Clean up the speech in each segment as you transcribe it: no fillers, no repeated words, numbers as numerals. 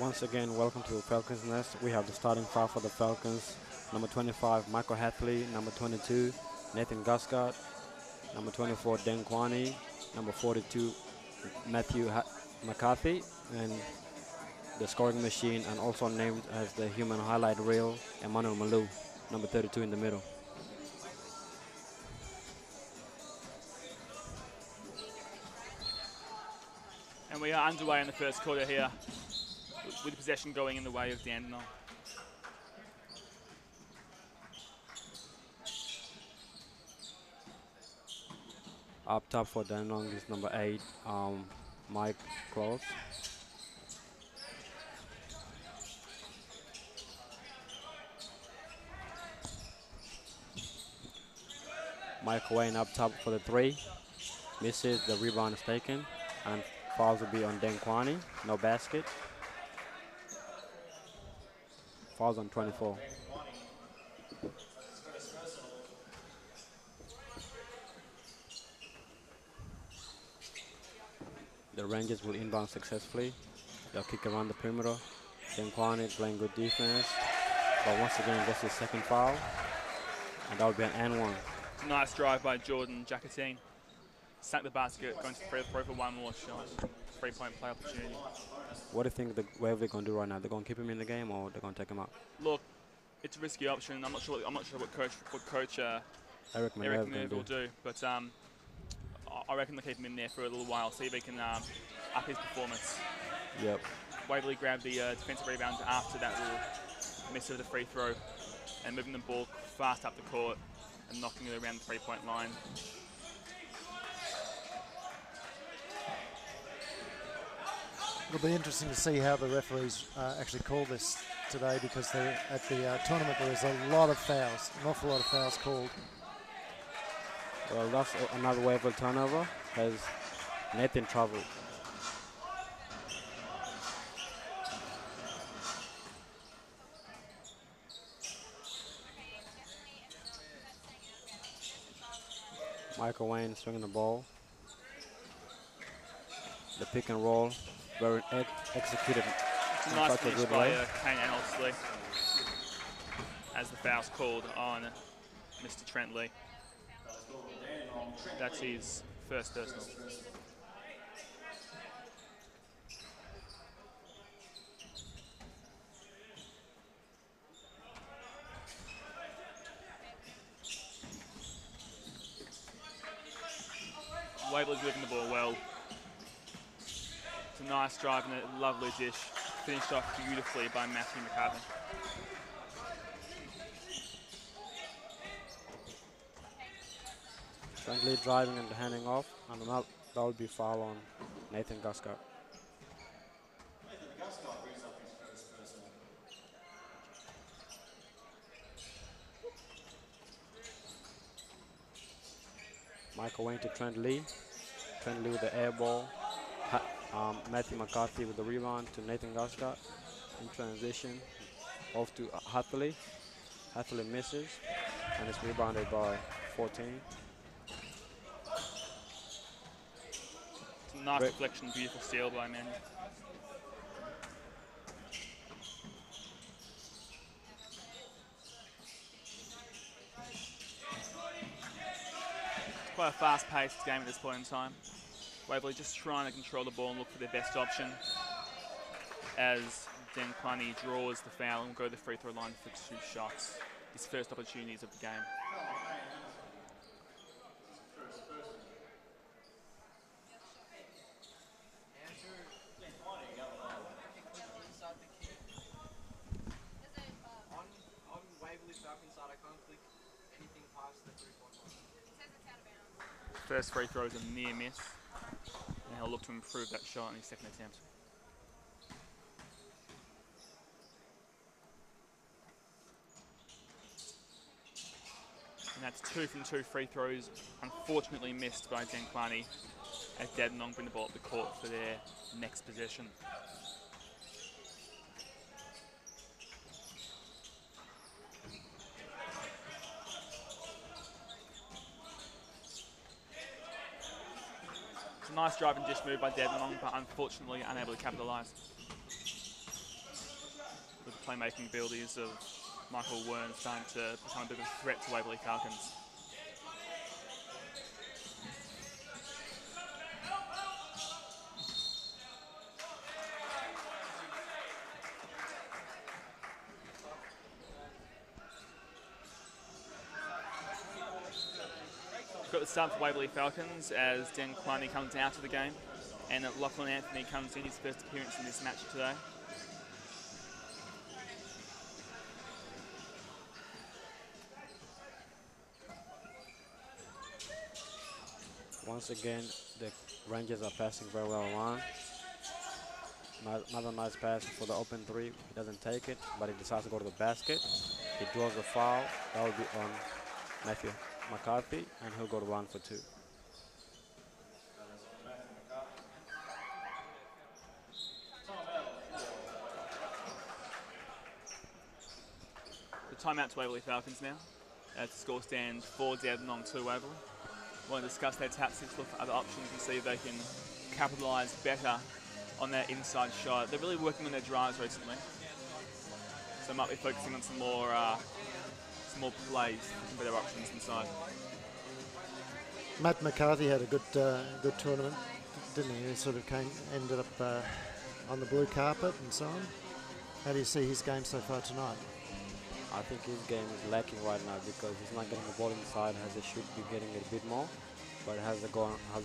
Once again, welcome to the Falcons Nest. We have the starting five for the Falcons. Number 25, Michael Hatley. Number 22, Nathan Guscott. Number 24, Dan Kwani. Number 42, Matthew McCarthy. And the scoring machine, and also named as the human highlight reel, Emmanuel Malou, number 32 in the middle. And we are underway in the first quarter here, with possession going in the way of Dandenong. Up top for Dandenong is number 8, Mike Close. Mike Wayne up top for the 3. Misses, the rebound is taken. And fouls will be on Dan Kwani. No basket. Fouls on 24. The Rangers will inbound successfully. They'll kick around the perimeter. Dan Kwani playing good defense. But once again, gets his second foul. And that will be an and one. Nice drive by Jordan Jacatine. Sank the basket, going to free throw for one more shot. 3-point play opportunity. What do you think the Waverley going to do right now? They're going to keep him in the game, or they're going to take him out? Look, it's a risky option. I'm not sure what coach Eric Minerva will do, but I reckon they'll keep him in there for a little while, see if he can up his performance. Yep. Waverley grabbed the defensive rebound after that little miss of the free throw, and moving the ball fast up the court and knocking it around the 3-point line. It'll be interesting to see how the referees actually call this today, because at the tournament there was a lot of fouls, an awful lot of fouls called. Well, that's another Waverley turnover. Has Nathan trouble. Michael Wayne swinging the ball. The pick and roll, very executed. Nice finish by Kane Anelsley as the foul's called on Mr. Trent Lee. That's his first personal. Waverley's moving the ball well. It's a nice drive and a lovely dish. Finished off beautifully by Matthew McCarthy. Friendly driving and handing off, and that will be foul on Nathan Guscott. Michael Wayne to Trent Lee. Trent Lee with the air ball. Matthew McCarthy with the rebound to Nathan Guscott. In transition, off to Hatley. Hatley misses, and it's rebounded by 14. It's a nice deflection, beautiful steal by Manny. Quite a fast-paced game at this point in time. Waverley just trying to control the ball and look for their best option as Dan Kwani draws the foul and will go to the free throw line for 2 shots. His first opportunities of the game. First free throw is a near miss, and he'll look to improve that shot in his second attempt. And that's 2 from 2 free throws, unfortunately missed by Dan Kwani, as Dandenong bring the ball up the court for their next possession. Nice drive and dish move by Dandenong, but unfortunately unable to capitalise. playmaking abilities of Michael Wern starting to become a bit of a threat to Waverley Falcons. We've got the start for Waverley Falcons as Dan Quiney comes out to the game, and Lachlan Anthony comes in his first appearance in this match today. Once again, the Rangers are passing very well along. Another nice pass for the open three. He doesn't take it, but he decides to go to the basket. He draws the foul. That will be on Matthew McCarthy, and he'll go to 1 for 2. The timeout to Waverley Falcons now. As the score stands 4 Dandenong 2 Waverley. Want to discuss their tactics, look for other options and see if they can capitalise better on their inside shot. They're really working on their drives recently, so might be focusing on some more plays, some better options inside. Matt McCarthy had a good tournament, didn't he? He sort of ended up on the blue carpet and so on. How do you see his game so far tonight? I think his game is lacking right now because he's not getting the ball inside as he should be getting it a bit more. But as the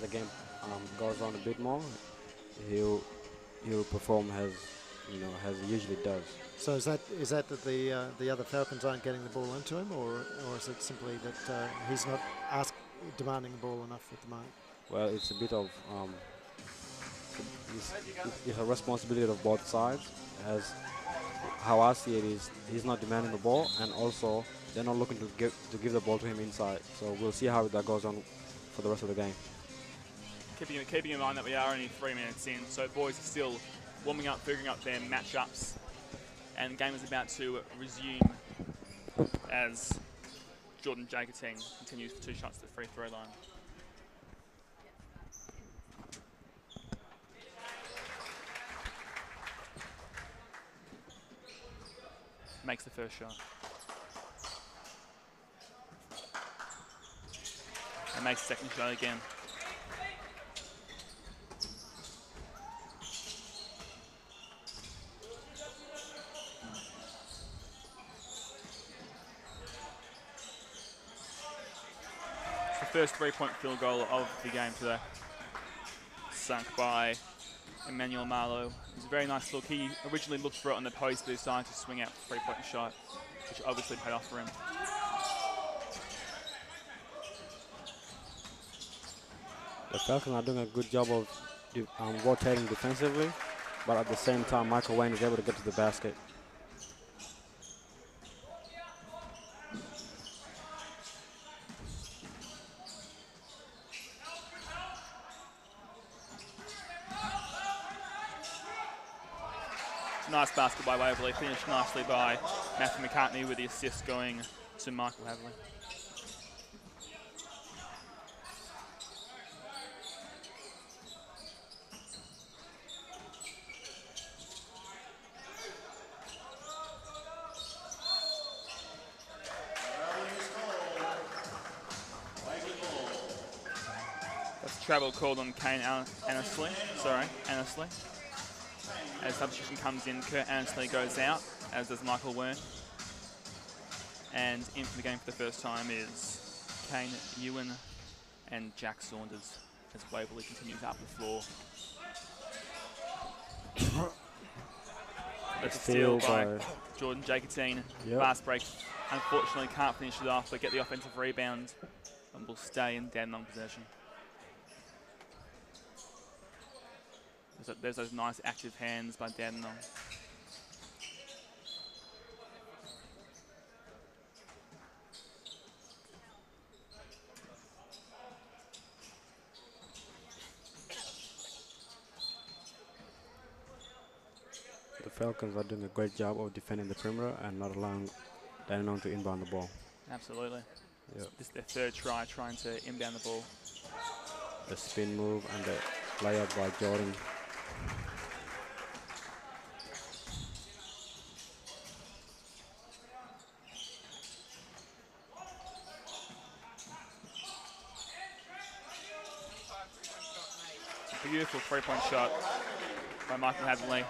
game goes on a bit more, he'll perform as he usually does. So is that the other Falcons aren't getting the ball into him, or is it simply that he's not demanding the ball enough at the moment? Well, it's a bit of it's a responsibility of both sides. As how I see it is, he's not demanding the ball, and also they're not looking to give the ball to him inside. So we'll see how that goes on for the rest of the game. Keeping in mind that we are only 3 minutes in, so boys are still warming up, figuring out their matchups, and the game is about to resume as Jordan Jacotine continues for 2 shots at the free throw line. Makes the first shot. And makes the second shot again. It's the first 3-point field goal of the game today. Sunk by Emmanuel Marlowe. It was a very nice look. He originally looked for it on the post, but decided to swing out for a 3-point shot, which obviously paid off for him. The Falcons are doing a good job of rotating defensively, but at the same time, Michael Wayne is able to get to the basket. Nice basket by Waverley, finished nicely by Matthew McCartney with the assist going to Michael Waverley. That's a travel called on Kane Annesley. As substitution comes in, Kurt Annesley goes out, as does Michael Wern. And in for the game for the first time is Kane Ewan and Jack Saunders as Waverley continues up the floor. That's a steal by Jordan Jacotine. Yep. Fast break, unfortunately can't finish it off, but get the offensive rebound and will stay in Dandenong possession. There's those nice active hands by Dandenong. The Falcons are doing a great job of defending the perimeter and not allowing Dandenong to inbound the ball. Absolutely. Yep. This is their third try trying to inbound the ball. The spin move and the layup by Jordan. Beautiful three-point shot by Michael Hadley.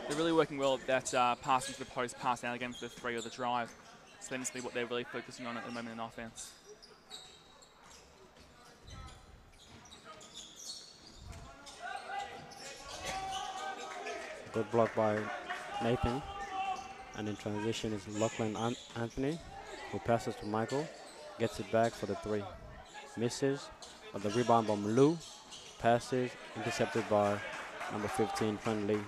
They're really working well at that pass into the post, pass out again for the three or the drive. So that seems to be what they're really focusing on at the moment in offense. Good block by Nathan. And in transition is Lachlan Anthony, who passes to Michael, gets it back for the three. Misses, but the rebound by Malou, passes, intercepted by number 15, Fran Lee.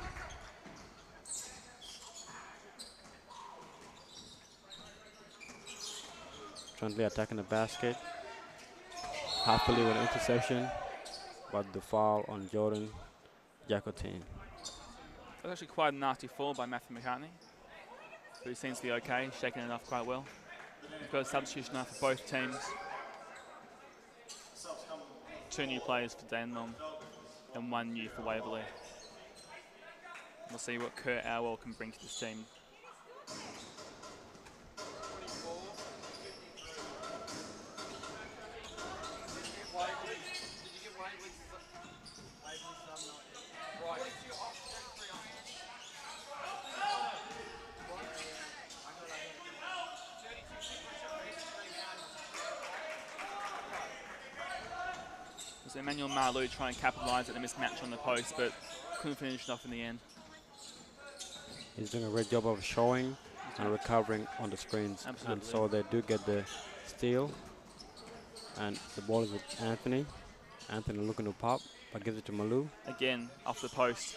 Fran Lee attacking the basket. Happily with an interception, but the foul on Jordan Jacotine. That's actually quite a nasty fall by Matthew McCartney, but he seems to be okay, shaking it off quite well. We've got a substitution now for both teams. 2 new players for Dandenong and 1 new for Waverley. We'll see what Kurt Alwell can bring to this team. So Emmanuel Marlou trying to capitalise at the mismatch on the post, but couldn't finish it off in the end. He's doing a great job of showing and recovering on the screens. Absolutely. And so they do get the steal. And the ball is with Anthony. Anthony looking to pop, but gives it to Malou. Again, off the post.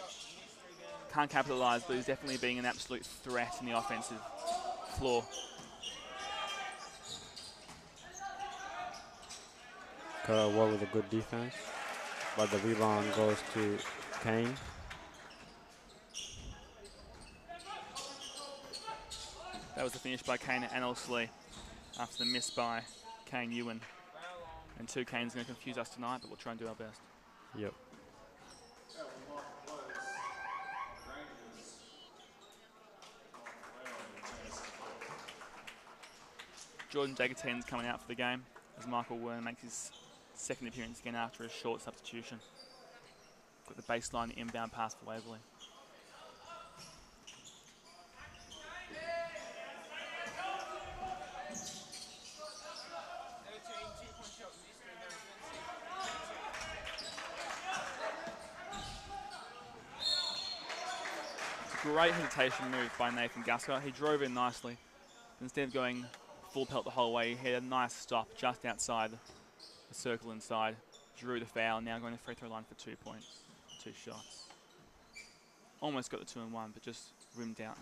Can't capitalise, but he's definitely being an absolute threat in the offensive floor. Kurt Wall with a good defense, but the rebound goes to Kane. That was the finish by Kane Anelsley after the miss by Kane Ewan. And 2 Kane's going to confuse us tonight, but we'll try and do our best. Yep. Jordan Jagotine's coming out for the game as Michael Wern makes his second appearance again after a short substitution. Got the baseline inbound pass for Waverley. Great hesitation move by Nathan Guscott. He drove in nicely. Instead of going full pelt the whole way, he had a nice stop just outside the circle inside. Drew the foul, now going to free throw line for 2 points, 2 shots. Almost got the 2 and 1, but just rimmed out.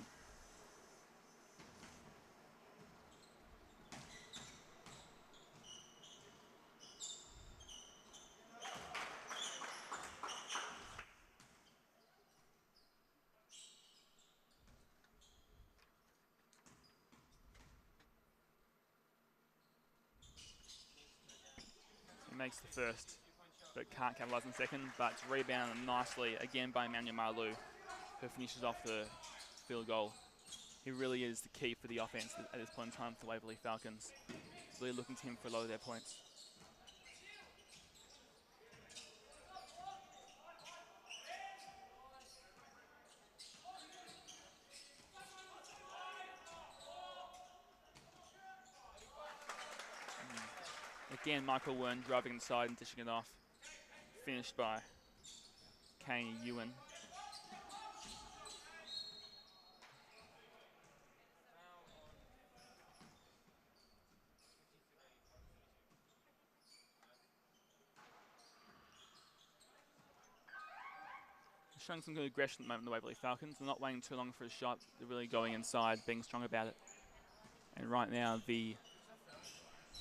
Makes the first, but can't capitalise in second, but it's rebounded nicely again by Emmanuel Marlou, who finishes off the field goal. He really is the key for the offense at this point in time for the Waverley Falcons. Really looking to him for a lot of their points. Again, Michael Wern driving inside and dishing it off. Finished by Kane Ewan. Showing some good aggression at the moment, the Waverley Falcons. They're not waiting too long for a shot. They're really going inside, being strong about it. And right now, the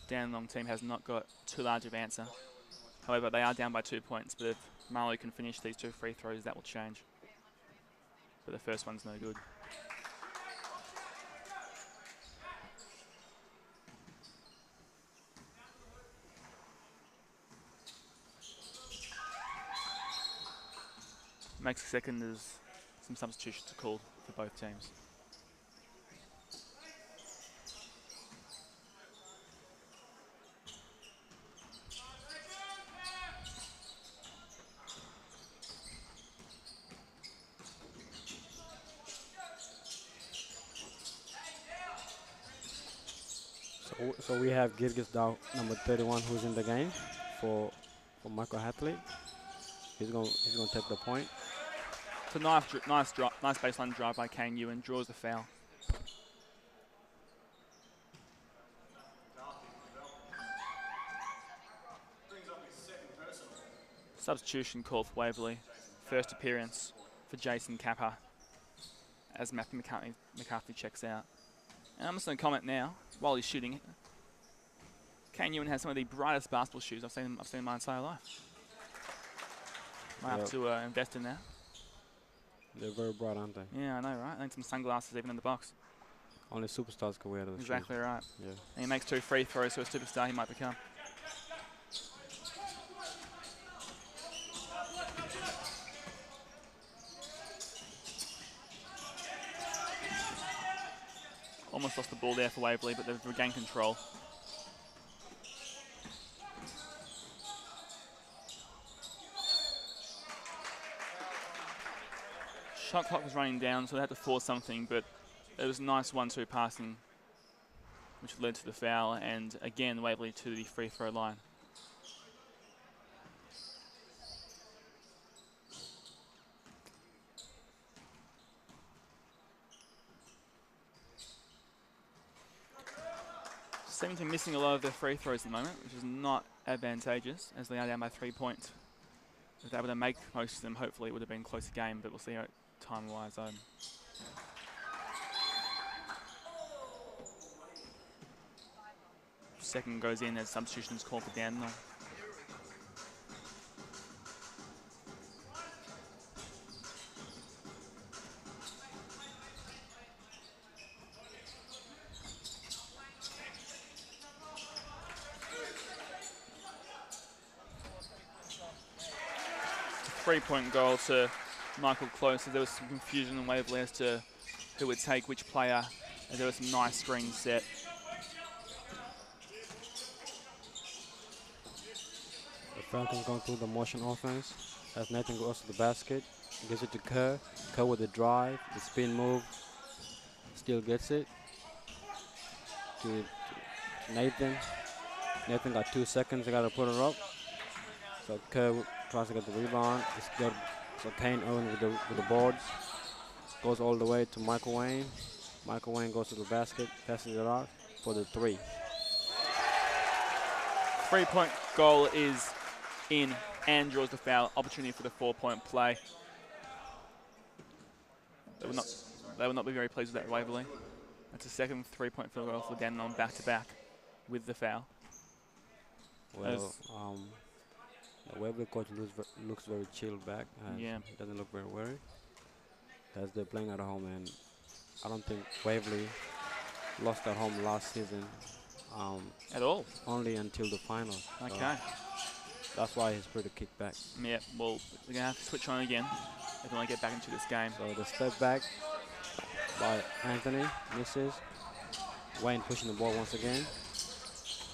Dandenong team has not got too large of answer. However, they are down by 2 points, but if Marlow can finish these 2 free throws, that will change. But the first one's no good. Makes the second as some substitutions are called for both teams. So we have Gilgis Dow, number 31, who's in the game for Michael Hatley. He's gonna take the point. It's a nice baseline drive by Kane Ewan, draws the foul. Substitution called for Waverley. First appearance for Jason Kappa as Matthew McCarthy checks out. And I'm just going to comment now, while he's shooting, Kane Ewan has some of the brightest basketball shoes I've seen in my entire life. Might have to invest in that. They're very bright, aren't they? Yeah, I know, right? I need some sunglasses even in the box. Only superstars can wear those Exactly shoes. right. Yeah. And he makes 2 free throws, so a superstar he might become. Almost lost the ball there for Waverley, but they've regained control. Shot clock was running down, so they had to force something, but it was a nice 1-2 passing, which led to the foul, and again, Waverley to the free throw line. Seem to be missing a lot of their free throws at the moment, which is not advantageous, as they are down by 3 points. If they were able to make most of them, hopefully it would have been a closer game, but we'll see how time-wise. Second goes in as substitutions called for Dandenong. Three-point goal to Michael Close. There was some confusion in Waverley as to who would take which player, and there was some nice screens set. The Falcons going through the motion offense as Nathan goes to the basket, gives it to Kerr. Kerr with the drive, the spin move, still gets it to Nathan. Nathan got 2 seconds, they got to put it up. So Kerr tries to get the rebound. It's good. So Kane Owen with the boards. Goes all the way to Michael Wayne. Michael Wayne goes to the basket, passes it out for the 3. Three-point goal is in and draws the foul. Opportunity for the 4-point play. They will not be very pleased with that, Waverley. That's a second 3-point field goal for Dandenong back-to-back with the foul. Well, the Waverley coach looks very chilled back. Yeah. Doesn't look very worried. As they're playing at home, and I don't think Waverley lost at home last season. At all? Only until the finals. Okay. So that's why he's pretty kicked back. Yeah, well, they're going to have to switch on again if they want to get back into this game. So the step back by Anthony misses. Wayne pushing the ball once again.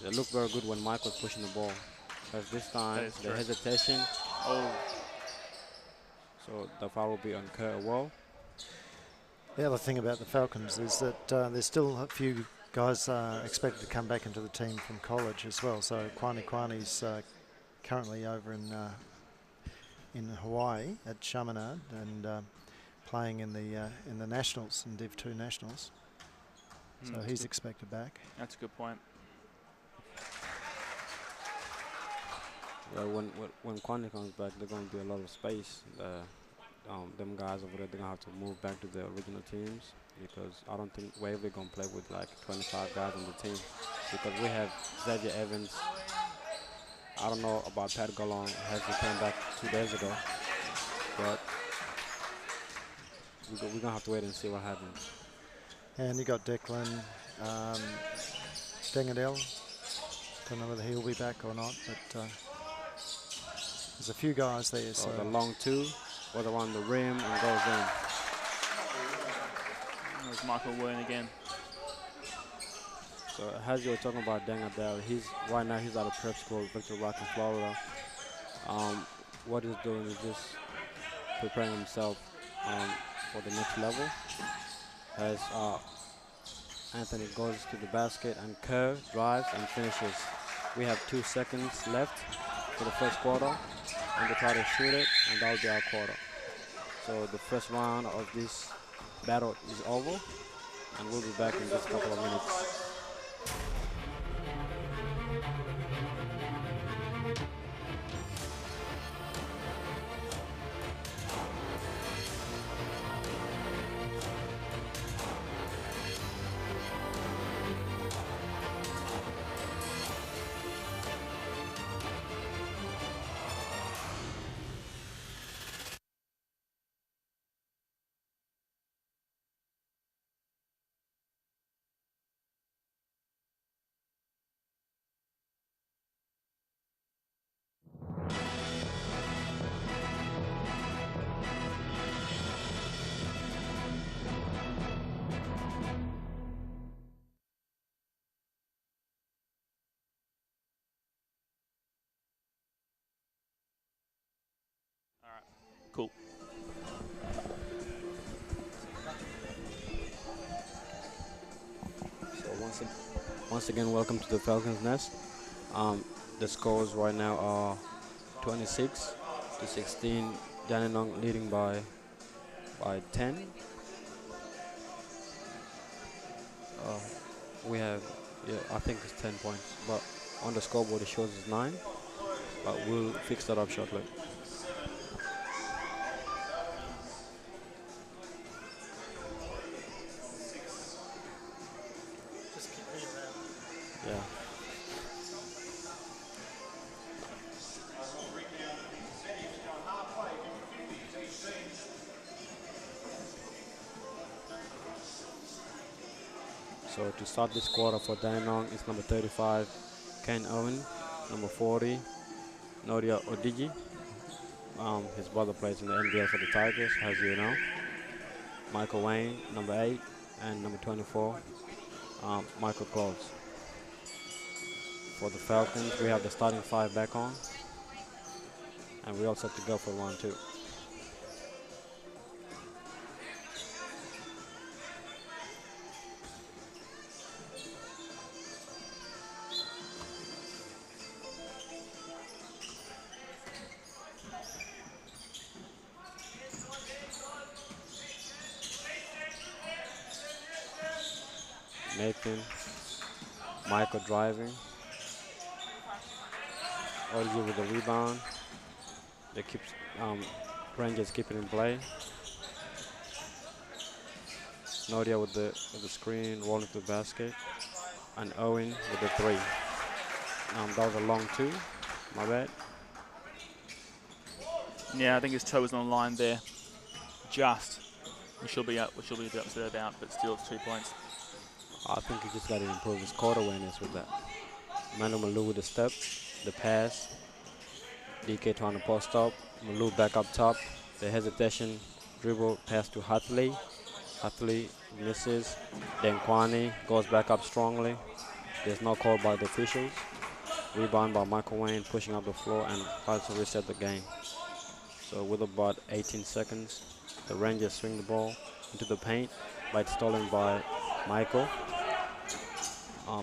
They look very good when Mike was pushing the ball. Because this time, the hesitation. Oh. So the foul will be on Kerr Wall. The other thing about the Falcons is that there's still a few guys expected to come back into the team from college as well. So Kwani's currently over in Hawaii at Chaminade and playing in the Nationals, in Div 2 Nationals. So he's expected back. That's a good point. Well, when Kwani comes back, there's going to be a lot of space. Them guys over there, they're going to have to move back to their original teams because I don't think Waverley going to play with like 25 guys on the team because we have Xavier Evans. I don't know about Pat Golong, has he came back 2 days ago, but we're going to have to wait and see what happens. And you got Declan, Dengadell. Don't know whether he'll be back or not, but there's a few guys there. So the long 2 was around the rim and goes in. There's Michael Wern again. So as you were talking about Dengadell, right now he's at a prep school, Victor Rock in Florida. What he's doing is just preparing himself for the next level. As Anthony goes to the basket and curves, drives, and finishes. We have 2 seconds left for the first quarter, and they try to shoot it, and that will be our quarter. So the first round of this battle is over, and we'll be back in just a couple of minutes. All right, cool. So once again, welcome to the Falcons Nest. The scores right now are 26-16. Dandenong leading by 10. We have, yeah, I think it's 10 points, but on the scoreboard it shows it's 9. But we'll fix that up shortly. Yeah. So to start this quarter for Dandenong is number 35, Ken Owen, number 40, Nodia Odigi. His brother plays in the NBL for the Tigers, as you know. Michael Wayne, number 8, and number 24, Michael Claus. For the Falcons, we have the starting 5 back on, and we all set to go for round 2. Nathan, Michael driving, Olgie with the rebound. They keep Rangers keep it in play. Nodia with the screen, rolling to the basket, and Owen with the 3. That was a long 2. My bad. Yeah, I think his toe was on the line there. Just. We should be a bit upset about, but still it's 2 points. I think he just got to improve his court awareness with that. Manu Malou with the step, the pass. DK trying to post up. Malou back up top. The hesitation, dribble, pass to Hatley. Hatley misses. Then Kwani goes back up strongly. There's no call by the officials. Rebound by Michael Wayne, pushing up the floor and tries to reset the game. So with about 18 seconds, the Rangers swing the ball into the paint, but it's stolen by Michael.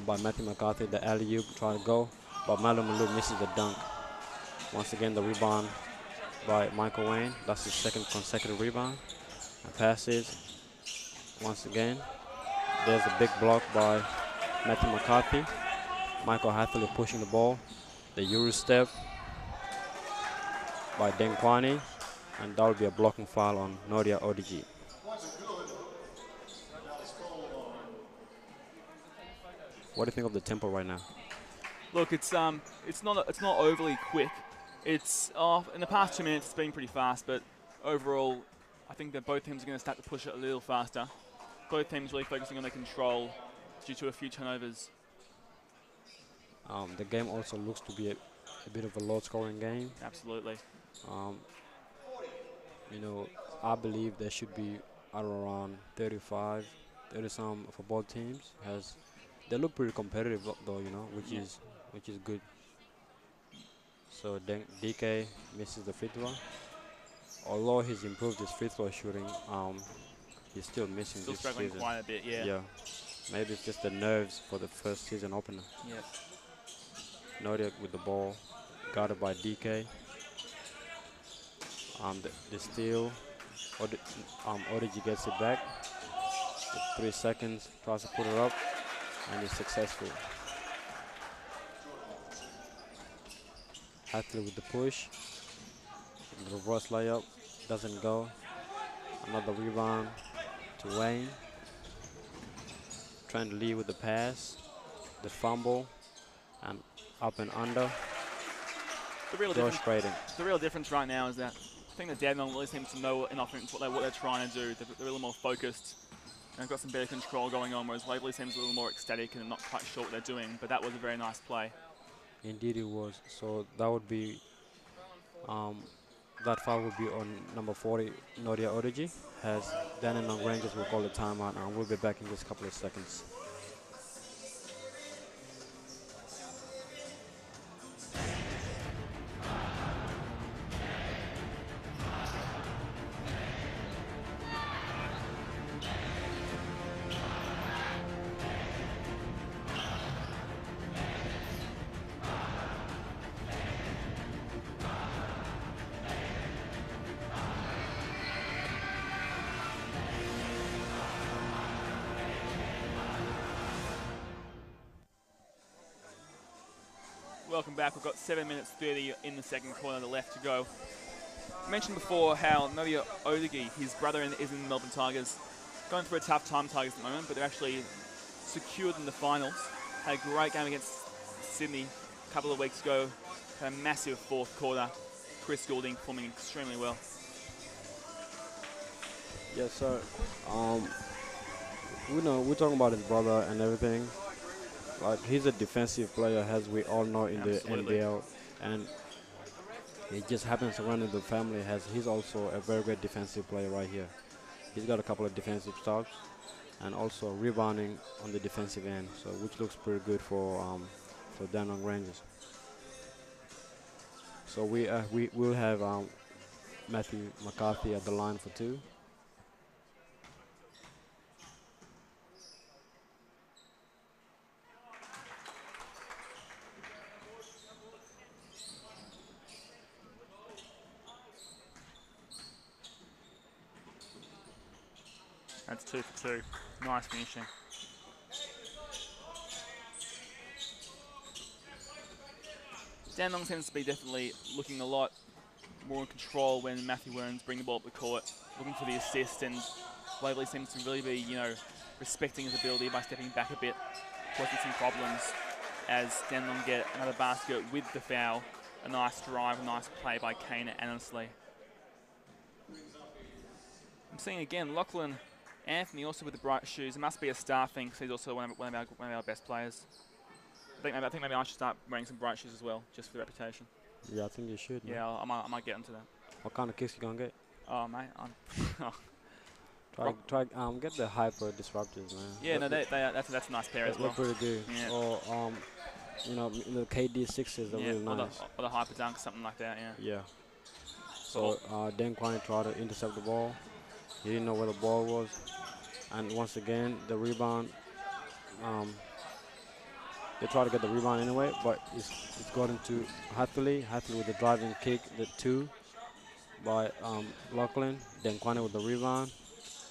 By Matthew McCarthy, the alley-oop trying to go, but Malu Malou misses the dunk. Once again, the rebound by Michael Wayne. That's his second consecutive rebound. And passes. Once again, there's a big block by Matthew McCarthy. Michael Hathaway pushing the ball. The Euro step by Denkwani, and that will be a blocking foul on Nodia Odigi. What do you think of the tempo right now? Look, it's not overly quick. It's in the past 2 minutes it's been pretty fast, but overall I think that both teams are going to start to push it a little faster. Both teams really focusing on their control due to a few turnovers. The game also looks to be a bit of a low-scoring game. Absolutely. I believe there should be around 30 some for both teams. As they look pretty competitive though, which is good. So then DK misses the free throw. Although he's improved his free throw shooting, he's still missing Still this struggling season. quite a bit, yeah. Maybe it's just the nerves for the first season opener. Yep. Nodia with the ball, guarded by DK. The steal, Odigi gets it back. With 3 seconds, tries to put it up, and is successful. Hatley with the push. The reverse layup doesn't go. Another rebound to Wayne. Trying to lead with the pass, the fumble, and up and under. The real Josh difference. Braden. The real difference right now is that I think that Dandenong really seems to know in offense what they're trying to do. They're a little more focused and got some better control going on, whereas Waverley seems a little more ecstatic and not quite sure what they're doing. But that was a very nice play. Indeed it was. So that would be, that foul would be on number 40, Nodia Odigi. As Dandenong Rangers will call a timeout, and we'll be back in just a couple of seconds. Welcome back. We've got 7 minutes 30 in the second quarter left to go. I mentioned before how Nodia Odigi, his brother is in the Melbourne Tigers, going through a tough time, Tigers at the moment, but they're actually secured in the finals. Had a great game against Sydney a couple of weeks ago. Had a massive fourth quarter. Chris Goulding performing extremely well. Yes, sir. We're talking about his brother and everything. Like, he's a defensive player, as we all know in Absolutely. the NBL, and he just happens to run in the family. He's also a very great defensive player right here. He's got a couple of defensive stops, and also rebounding on the defensive end, so which looks pretty good for Dandenong Rangers. So we will have Matthew McCarthy at the line for 2. That's 2 for 2. Nice finishing. Dandenong seems to be definitely looking a lot more in control when Matthew Werns bring the ball up the court, looking for the assist, and Waverley seems to really be, respecting his ability by stepping back a bit, causing some problems as Dandenong get another basket with the foul. A nice drive, a nice play by Kane Annesley. I'm seeing again Lachlan Anthony also with the bright shoes. It must be a star thing because he's also one of our best players. I think maybe I should start wearing some bright shoes as well, just for the reputation. Yeah, I think you should. Yeah, I might get into that. What kind of kicks you gonna get? Oh, mate, Try get the hyper disruptors, man. yeah, no, that's a nice pair as well. They're pretty good. Yeah. Or the KD 6s are really nice. Or the hyper dunk, something like that. Yeah. Yeah. So Dan Quine tried to intercept the ball. He didn't know where the ball was, and once again the rebound. They try to get the rebound anyway, but it's gotten to Hathaway. Hathaway with the driving kick, the 2 by Lachlan. Dan Quine with the rebound,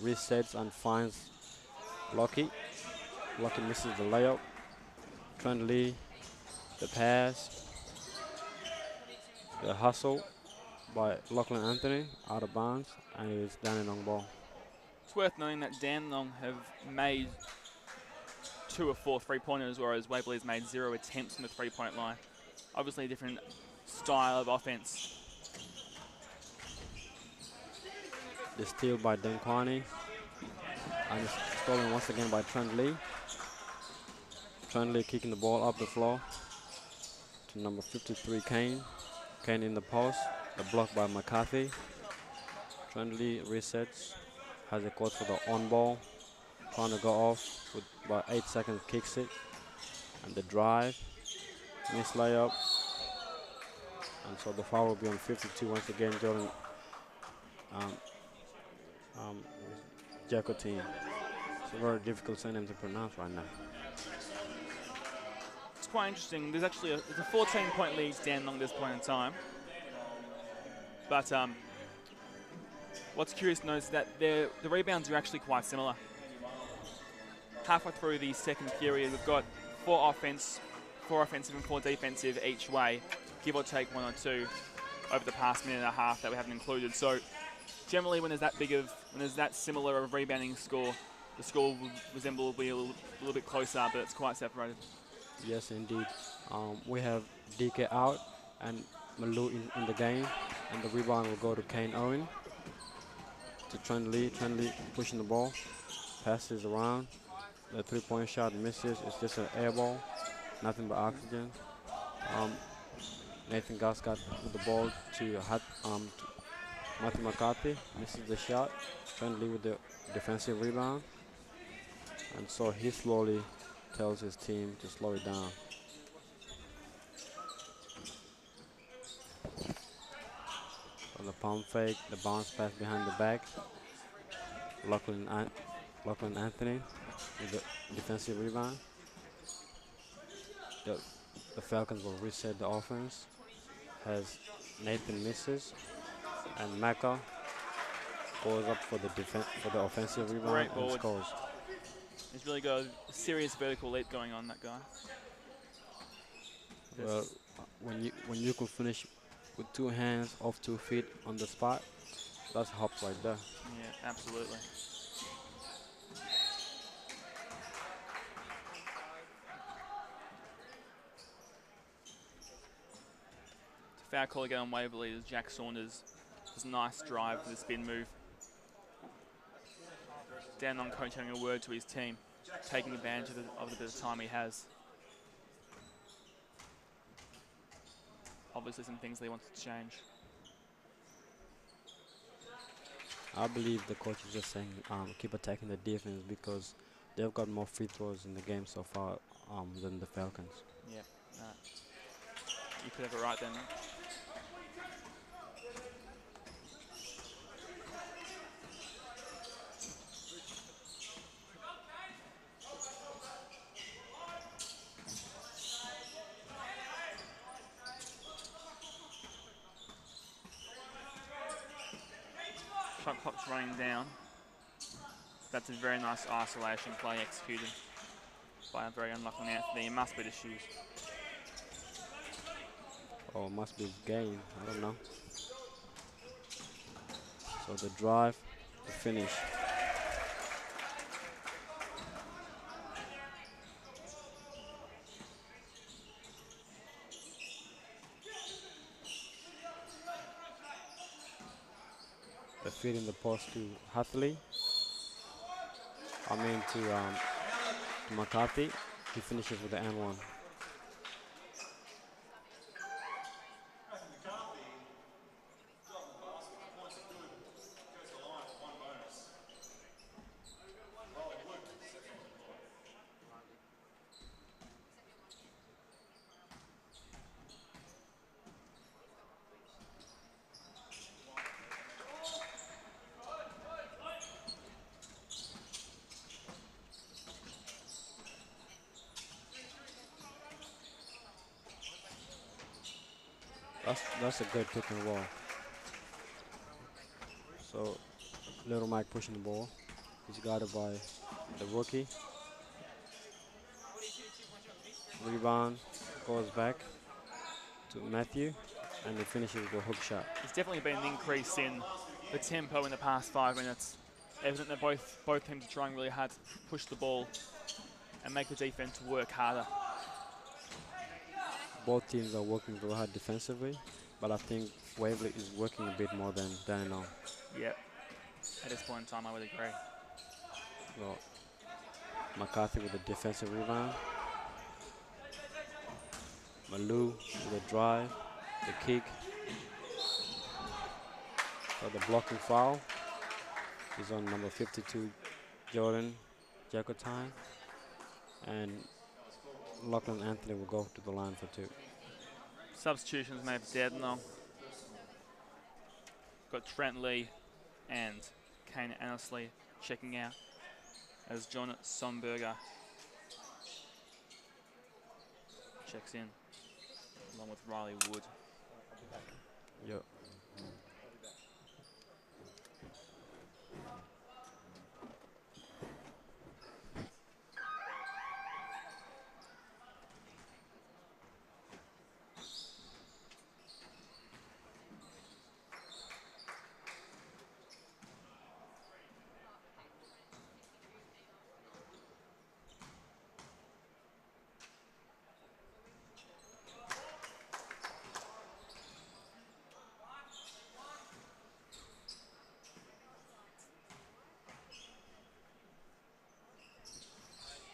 resets and finds Lockie. Lockie misses the layup. Trendley, the pass, the hustle by Lachlan Anthony out of bounds, and it is Dandenong ball. It's worth noting that Dandenong have made 2 or 4 3-pointers, whereas Waverley has made 0 attempts from the 3-point line. Obviously a different style of offense. The steal by Denkwani, and it's stolen once again by Trent Lee. Trent Lee kicking the ball up the floor to number 53, Kane. Kane in the post, the block by McCarthy. Trent Lee resets, has a court for the on ball, trying to go off with about 8 seconds, kicks it, and the drive, miss layup, and so the foul will be on 52 once again, Jordan Jacotine. It's a very difficult surname to pronounce right now. It's quite interesting. There's actually it's a 14-point lead to Dandenong at this point in time. But what's curious to note is that the rebounds are actually quite similar. Halfway through the second period, we've got 4 offensive and 4 defensive each way, give or take 1 or 2 over the past minute and a half that we haven't included. So generally, when there's that similar of rebounding score, the score will be a little bit closer, but it's quite separated. Yes, indeed. We have DK out and Malou in the game, and the rebound will go to Kane Owen to Trent Lee. Trent Lee pushing the ball, passes around. The 3-point shot misses. It's just an air ball, nothing but oxygen. Nathan Goss got with the ball to Matthew McCarthy, misses the shot. Trent Lee with the defensive rebound. And so he slowly tells his team to slow it down. So the pump fake, the bounce pass behind the back. Lachlan Anthony with the defensive rebound. The Falcons will reset the offense as Nathan misses and Mecca goes up for the offensive rebound and scores. He's really got a serious vertical leap going on, that guy. Well, when you could finish with 2 hands off 2 feet on the spot, that's hops right there. Yeah, absolutely. Foul call again on Waverley as Jack Saunders does a nice drive for the spin move. Dandenong coach having a word to his team, taking advantage of the bit of time he has. Obviously some things they want to change. I believe the coach is just saying keep attacking the defense because they've got more free throws in the game so far than the Falcons. Yeah, you could have it right then. Shot clock's running down. That's a very nice isolation play executed by a very unlucky Anthony. It must be the shoes. Oh, it must be his game. I don't know. So the drive, the finish. The feed in the post to Hathaway. To McCarthy. He finishes with the N1. That's a good pick and roll. So Little Mike pushing the ball. He's guarded by the rookie. Rebound goes back to Matthew, and he finishes with a hook shot. There's definitely been an increase in the tempo in the past 5 minutes. Evident that both teams are trying really hard to push the ball and make the defense work harder. Both teams are working very hard defensively, but I think Waverley is working a bit more than Dandenong. Yep. At this point in time, I would agree. Well, McCarthy with a defensive rebound. Malou with a drive, the kick. So the blocking foul is on number 52, Jordan Jacotine. And Lachlan Anthony will go to the line for 2. Substitutions made for Dandenong. Got Trent Lee and Kane Annesley checking out. as John Sonberger checks in, along with Riley Wood. Yep.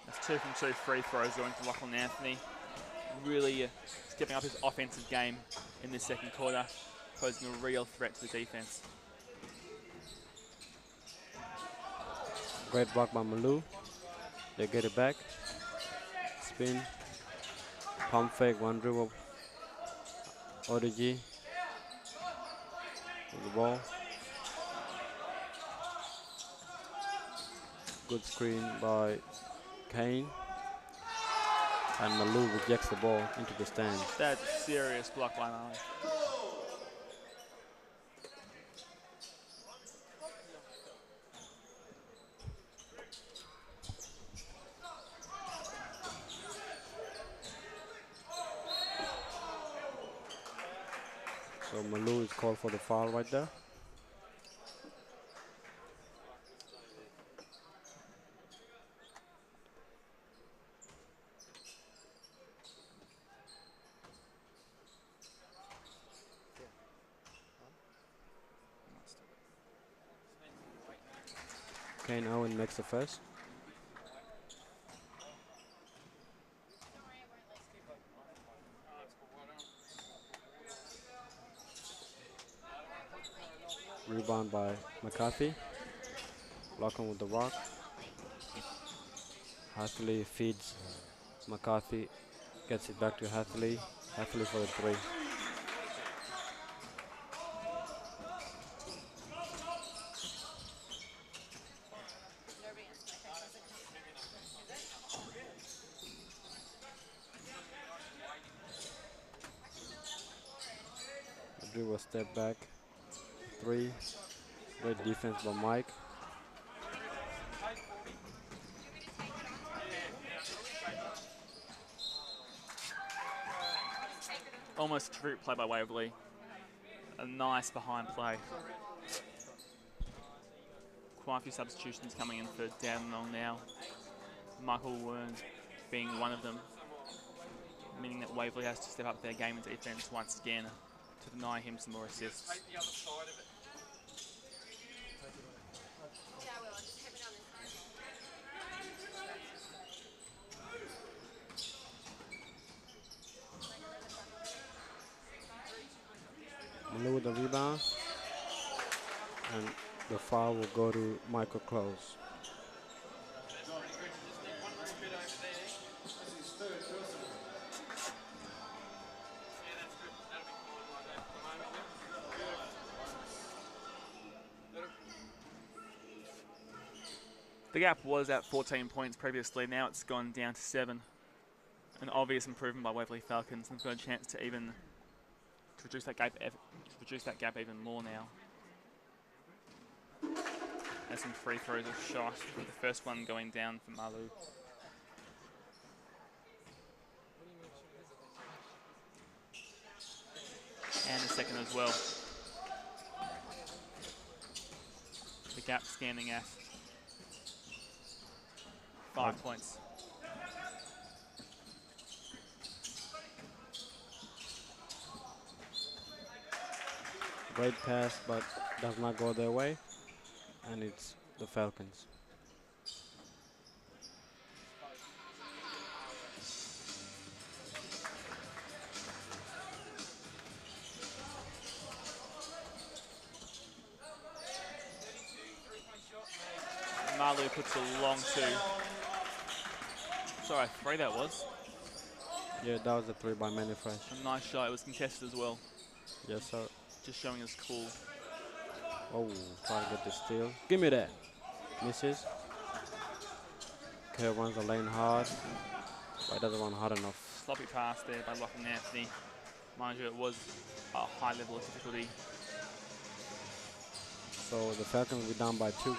That's 2 from 2 free throws going to Lachlan Anthony. Really stepping up his offensive game in this second quarter, posing a real threat to the defense. Great block by Malou. They get it back. Spin. Pump fake, one dribble. ODG. With the ball. Good screen by Kane. And Malou rejects the ball into the stands. That's a serious block by Marley. So Malou is called for the foul right there. Kane Owen makes the first. Rebound by McCarthy. Blocking with the rock. Hathley feeds McCarthy. Gets it back to Hathley. Hathley for the three. Drew will step back. Three. Great defense by Mike. Almost a terrific play by Waverley. A nice behind play. Quite a few substitutions coming in for Dandenong now. Michael Werns being one of them, meaning that Waverley has to step up their game in defense once again to deny him some more assists. Malou with the rebound. And the foul will go to Michael Close. The gap was at 14 points previously, now it's gone down to 7. An obvious improvement by Waverley Falcons, and they've got a chance to reduce that gap even more now. And some free throws are shot, with the first one going down for Malou. And the second as well. The gap standing at 5 points. Great pass, but does not go their way. And it's the Falcons. Malou puts a long two. Sorry, 3 that was. Yeah, that was a 3 by Manny Fresh. A nice shot. It was contested as well. Yes, sir. Just showing us cool. Oh, trying to get the steal. Give me that. Misses. Kerr runs the lane hard, but doesn't run hard enough. Sloppy pass there by Lachlan Anthony. Mind you, it was a high level of difficulty. So the Falcons will be down by 2.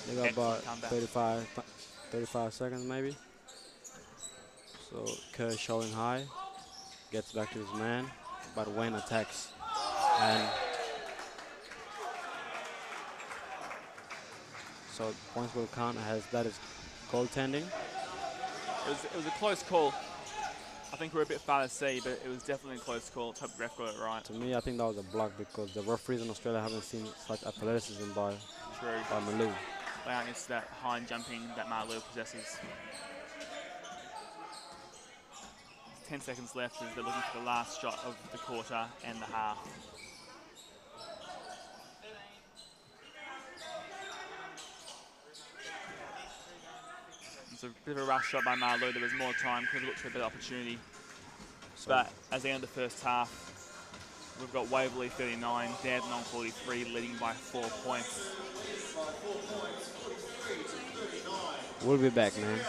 They got Excellent about comeback. 35 seconds maybe. So Kerr showing high, gets back to his man, but Wayne attacks. And so points will count as that is goaltending. It was a close call. I think we're a bit far to see, but it was definitely a close call. Let's hope the ref got it right. To me, I think that was a block because the referees in Australia haven't seen such athleticism by Malou. They aren't used to that high jumping that Malou possesses. 10 seconds left as they're looking for the last shot of the quarter and the half. It's a bit of a rush shot by Malou. There was more time, could have looked for a better opportunity. But as they end the first half, we've got Waverley 39, Dandenong 43, leading by 4 points. We'll be back, man.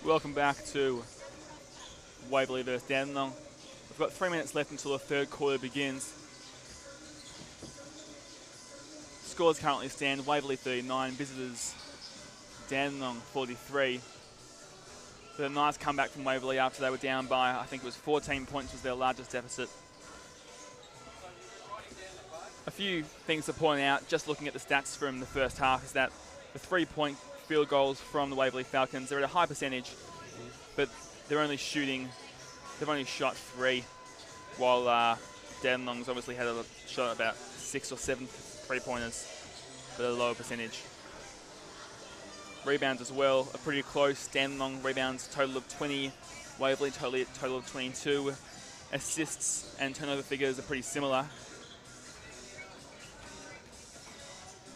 Welcome back to Waverley versus Dandenong. We've got 3 minutes left until the third quarter begins. Scores currently stand Waverley 39, visitors Dandenong 43. But a nice comeback from Waverley after they were down by, I think it was 14 points was their largest deficit. A few things to point out, just looking at the stats from the first half, is that the 3-point field goals from the Waverley Falcons, they're at a high percentage, but they've only shot 3, while Dandenong's obviously had a shot at about 6 or 7 3-pointers, but a lower percentage. Rebounds as well are pretty close. Dandenong rebounds total of 20, Waverley total of 22. Assists and turnover figures are pretty similar.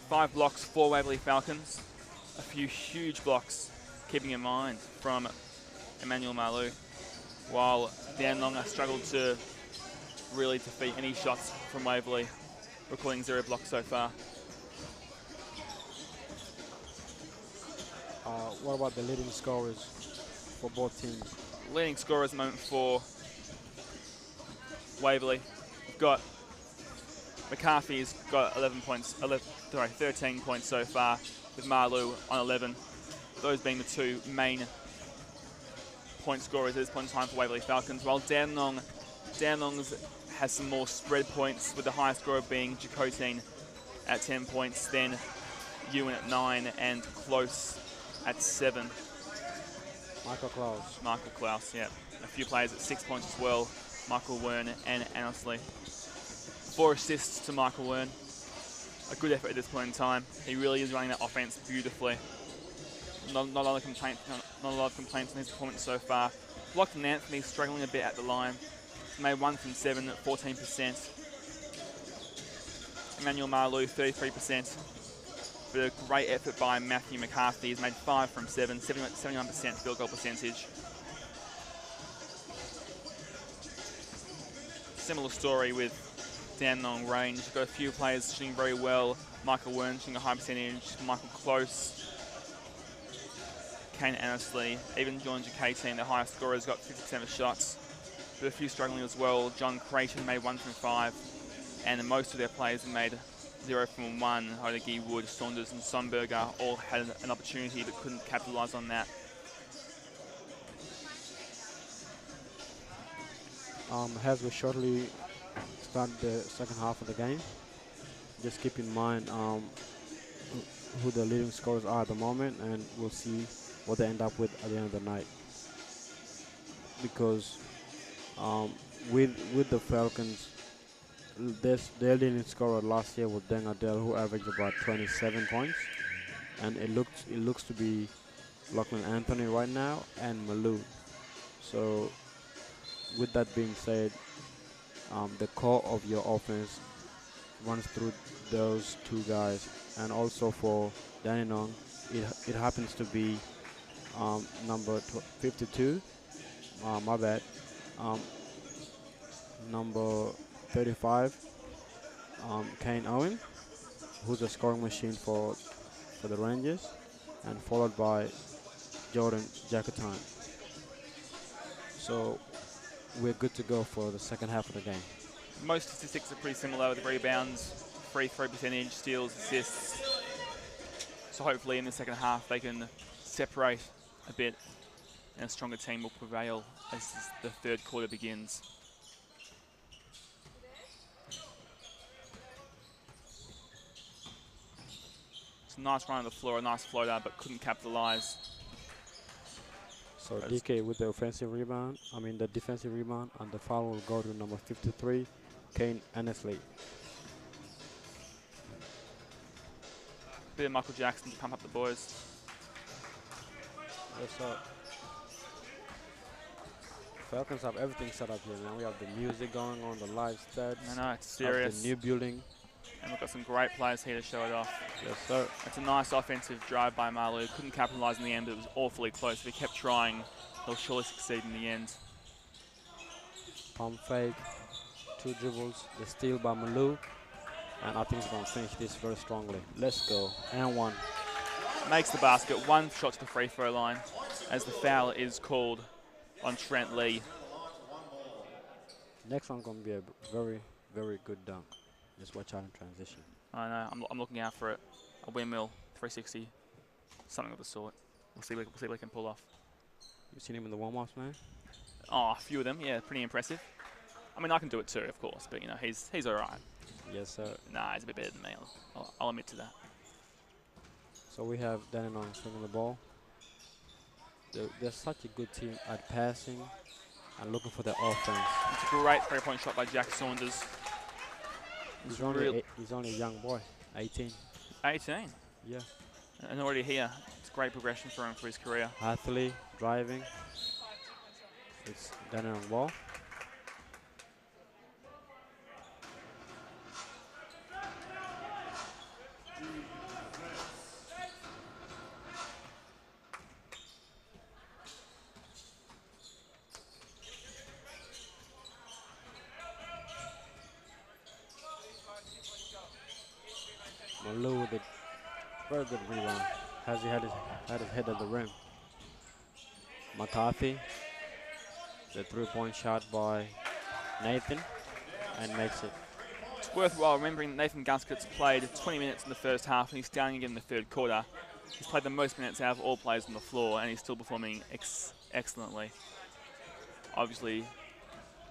5 blocks for Waverley Falcons. A few huge blocks, keeping in mind, from Emmanuel Marlou, while Dandenong have struggled to really defeat any shots from Waverley, recording 0 blocks so far. What about the leading scorers for both teams? Leading scorers at the moment for Waverley. We've got McCarthy's got 13 points so far, with Marlou on 11. Those being the 2 main point scorers at this point in time for Waverley Falcons, while Dandenong's has some more spread points, with the highest scorer being Jacotine at 10 points, then Ewan at 9, and Close at 7. Michael Klaus, yeah. A few players at 6 points as well, Michael Wern and Annesley. 4 assists to Michael Wern. A good effort at this point in time. He really is running that offense beautifully. Not a lot of complaints on his performance so far. Lockton Anthony struggling a bit at the line. He's made 1 from 7 at 14%. Emmanuel Marlou 33%. But a great effort by Matthew McCarthy. He's made 5 from 7, 79% field goal percentage. Similar story with Dandenong range. Got a few players shooting very well. Michael Wern shooting a high percentage. Michael Close. Kane Annesley. Even John Jacatine, the highest scorer, has got 50% of shots. But a few struggling as well. John Creighton made 1 from 5. And most of their players have made 0 from 1. Hodegi, Wood, Saunders and Sonberger all had an opportunity but couldn't capitalise on that. As we shortly start the second half of the game, just keep in mind who the leading scorers are at the moment, and we'll see what they end up with at the end of the night. Because with the Falcons, their leading scorer last year was Deng Adel, who averaged about 27 points, and it looks to be Lachlan Anthony right now and Malou. So with that being said, the core of your offense runs through those 2 guys, and also for Dandenong, it happens to be number 52. My bad. Number 35, Kane Owen, who's a scoring machine for the Rangers, and followed by Jordan Jacotine. So we're good to go for the second half of the game. Most statistics are pretty similar with rebounds, free throw percentage, steals, assists. So hopefully in the second half they can separate a bit and a stronger team will prevail as the third quarter begins. It's a nice run on the floor, a nice floater, but couldn't capitalise. So DK with the defensive rebound, and the foul will go to number 53, Kane Annesley. Bit of Michael Jackson to pump up the boys. Yes, sir. Falcons have everything set up here, man. We have the music going on, the live stats. I know, it's we have serious. the new building. And we've got some great players here to show it off. Yes, sir. It's a nice offensive drive by Malu. Couldn't capitalise in the end, but it was awfully close. If he kept trying, he'll surely succeed in the end. Pump fake, 2 dribbles, the steal by Malu. And I think he's going to finish this very strongly. Let's go. And 1. Makes the basket, 1 shot to the free throw line as the foul is called on Trent Lee. Next one's going to be a very, very good dunk. Just watch out in transition. I know, I'm looking out for it. A windmill, 360, something of the sort. We'll see what we can pull off. You seen him in the warm-ups, man? Oh, a few of them, yeah, pretty impressive. I mean, I can do it too, of course, but you know, he's all right. Yes, sir. Nah, he's a bit better than me. I'll admit to that. So we have Dandenong swinging the ball. They're such a good team at passing and looking for the offense. It's a great 3-point shot by Jack Saunders. He's only a young boy, 18. 18? Yeah. And already here. It's great progression for him for his career. Hathaway driving. It's Dandenong ball. Malu with a very good rebound. Has he had his head at the rim. McCarthy, the 3-point shot by Nathan, and makes it. It's worthwhile remembering that Nathan Guskot's played 20 minutes in the first half and he's starting again in the third quarter. He's played the most minutes out of all players on the floor and he's still performing excellently. Obviously,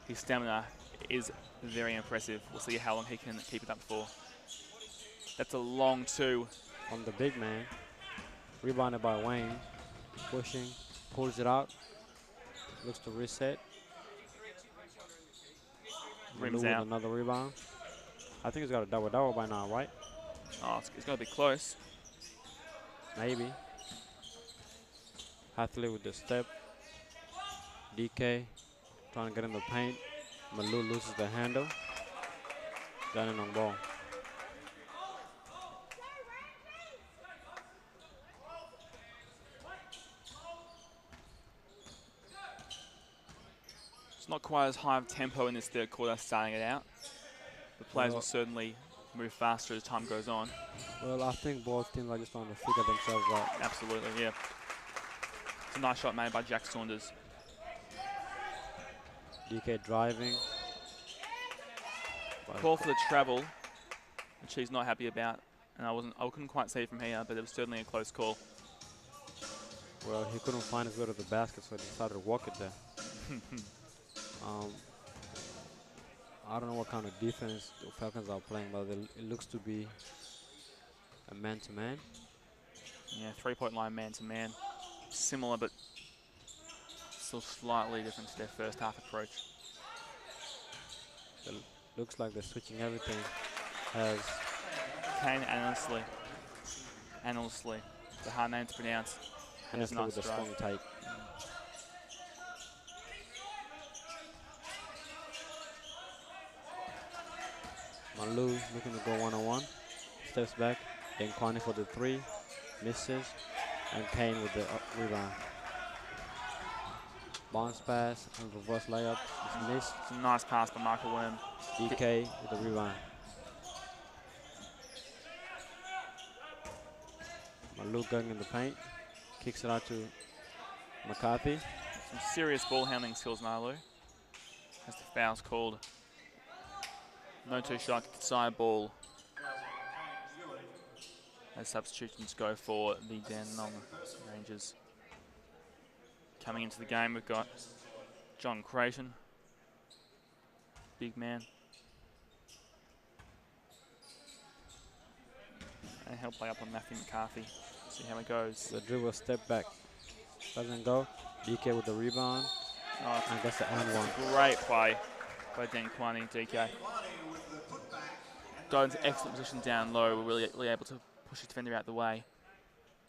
his stamina is very impressive. We'll see how long he can keep it up for. That's a long 2. On the big man. Rebounded by Wayne. Pushing. Pulls it out. Looks to reset. Rims Malu out. with another rebound. I think he's got a double-double by now, right? Oh, it's got to be close. Maybe. Hathaway with the step. DK trying to get in the paint. Malu loses the handle. Dandenong ball. It's not quite as high of tempo in this third quarter starting it out. The players will certainly move faster as time goes on. Well, I think both teams are just trying to figure themselves out. Absolutely, yeah. It's a nice shot made by Jack Saunders. DK driving. Call for the travel, which he's not happy about. And I couldn't quite see it from here, but it was certainly a close call. Well, he couldn't find his way to the basket, so he decided to walk it there. I don't know what kind of defense the Falcons are playing, but it looks to be a man-to-man. Yeah, 3-point line man-to-man. Similar, but still slightly different to their first half approach. It looks like they're switching everything. Has Kane Annesley. It's a hard name to pronounce. Annesley with a strong take. Malu looking to go one-on-one. Steps back. Then Kwani for the 3. Misses. And Kane with the rebound. Bounce pass and reverse layup. It's missed. It's a nice pass by Michael Worm. DK with the rebound. Malu going in the paint. Kicks it out to McCarthy. Some serious ball handling skills, Malu. As the foul's called. No 2-shot side ball. As substitutions go for the Dandenong Rangers. Coming into the game, we've got John Creighton. Big man. And he'll play up on Matthew McCarthy. See how it goes. The dribble step back. Doesn't go. DK with the rebound. Oh, And that's the and one. great play by Dan Kwani, DK. Got into excellent position down low. We're really able to pushed his defender out the way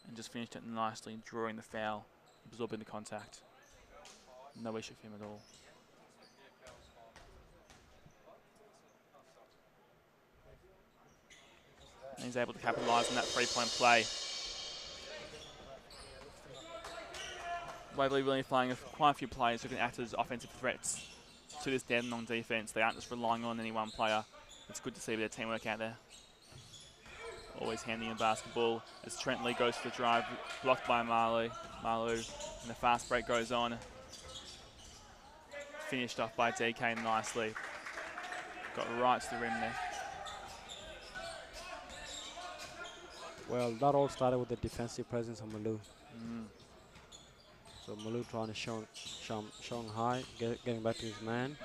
and just finished it nicely, drawing the foul, absorbing the contact. No issue for him at all. And he's able to capitalise on that three-point play. Waverley really playing quite a few players who can act as offensive threats to this Dandenong defence. They aren't just relying on any one player. It's good to see a bit of teamwork out there. Always handing in basketball as Trent Lee goes for the drive, blocked by Malu, and the fast break goes on. Finished off by DK nicely. Got right to the rim there. Well, that all started with the defensive presence of Malu. So Malu trying to show high, getting back to his man.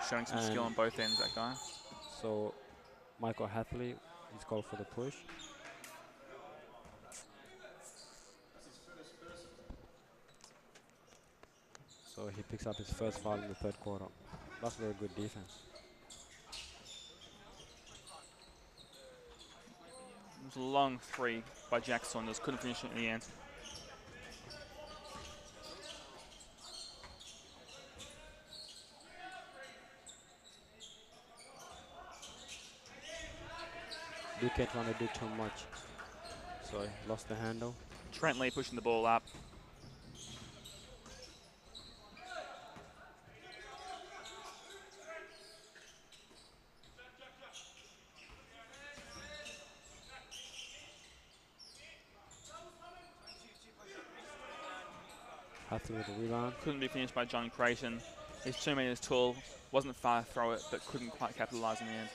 Showing some skill on both ends, that guy. So Michael Hatley, he's called for the push. So he picks up his first foul in the third quarter. That's very good defense. It was a long three by Jack Saunders. Couldn't finish it in the end. DK trying to do too much. So he lost the handle. Trent Lee pushing the ball up. Hatley with the rebound. Couldn't be finished by John Creighton. He's 2 meters tall. Wasn't far to throw it, but couldn't quite capitalise in the end.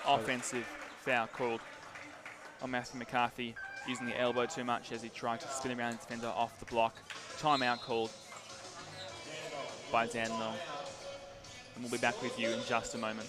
Offensive foul called on Matthew McCarthy, using the elbow too much as he tried to spin around the defender off the block. Timeout called by Dandenong. And we'll be back with you in just a moment.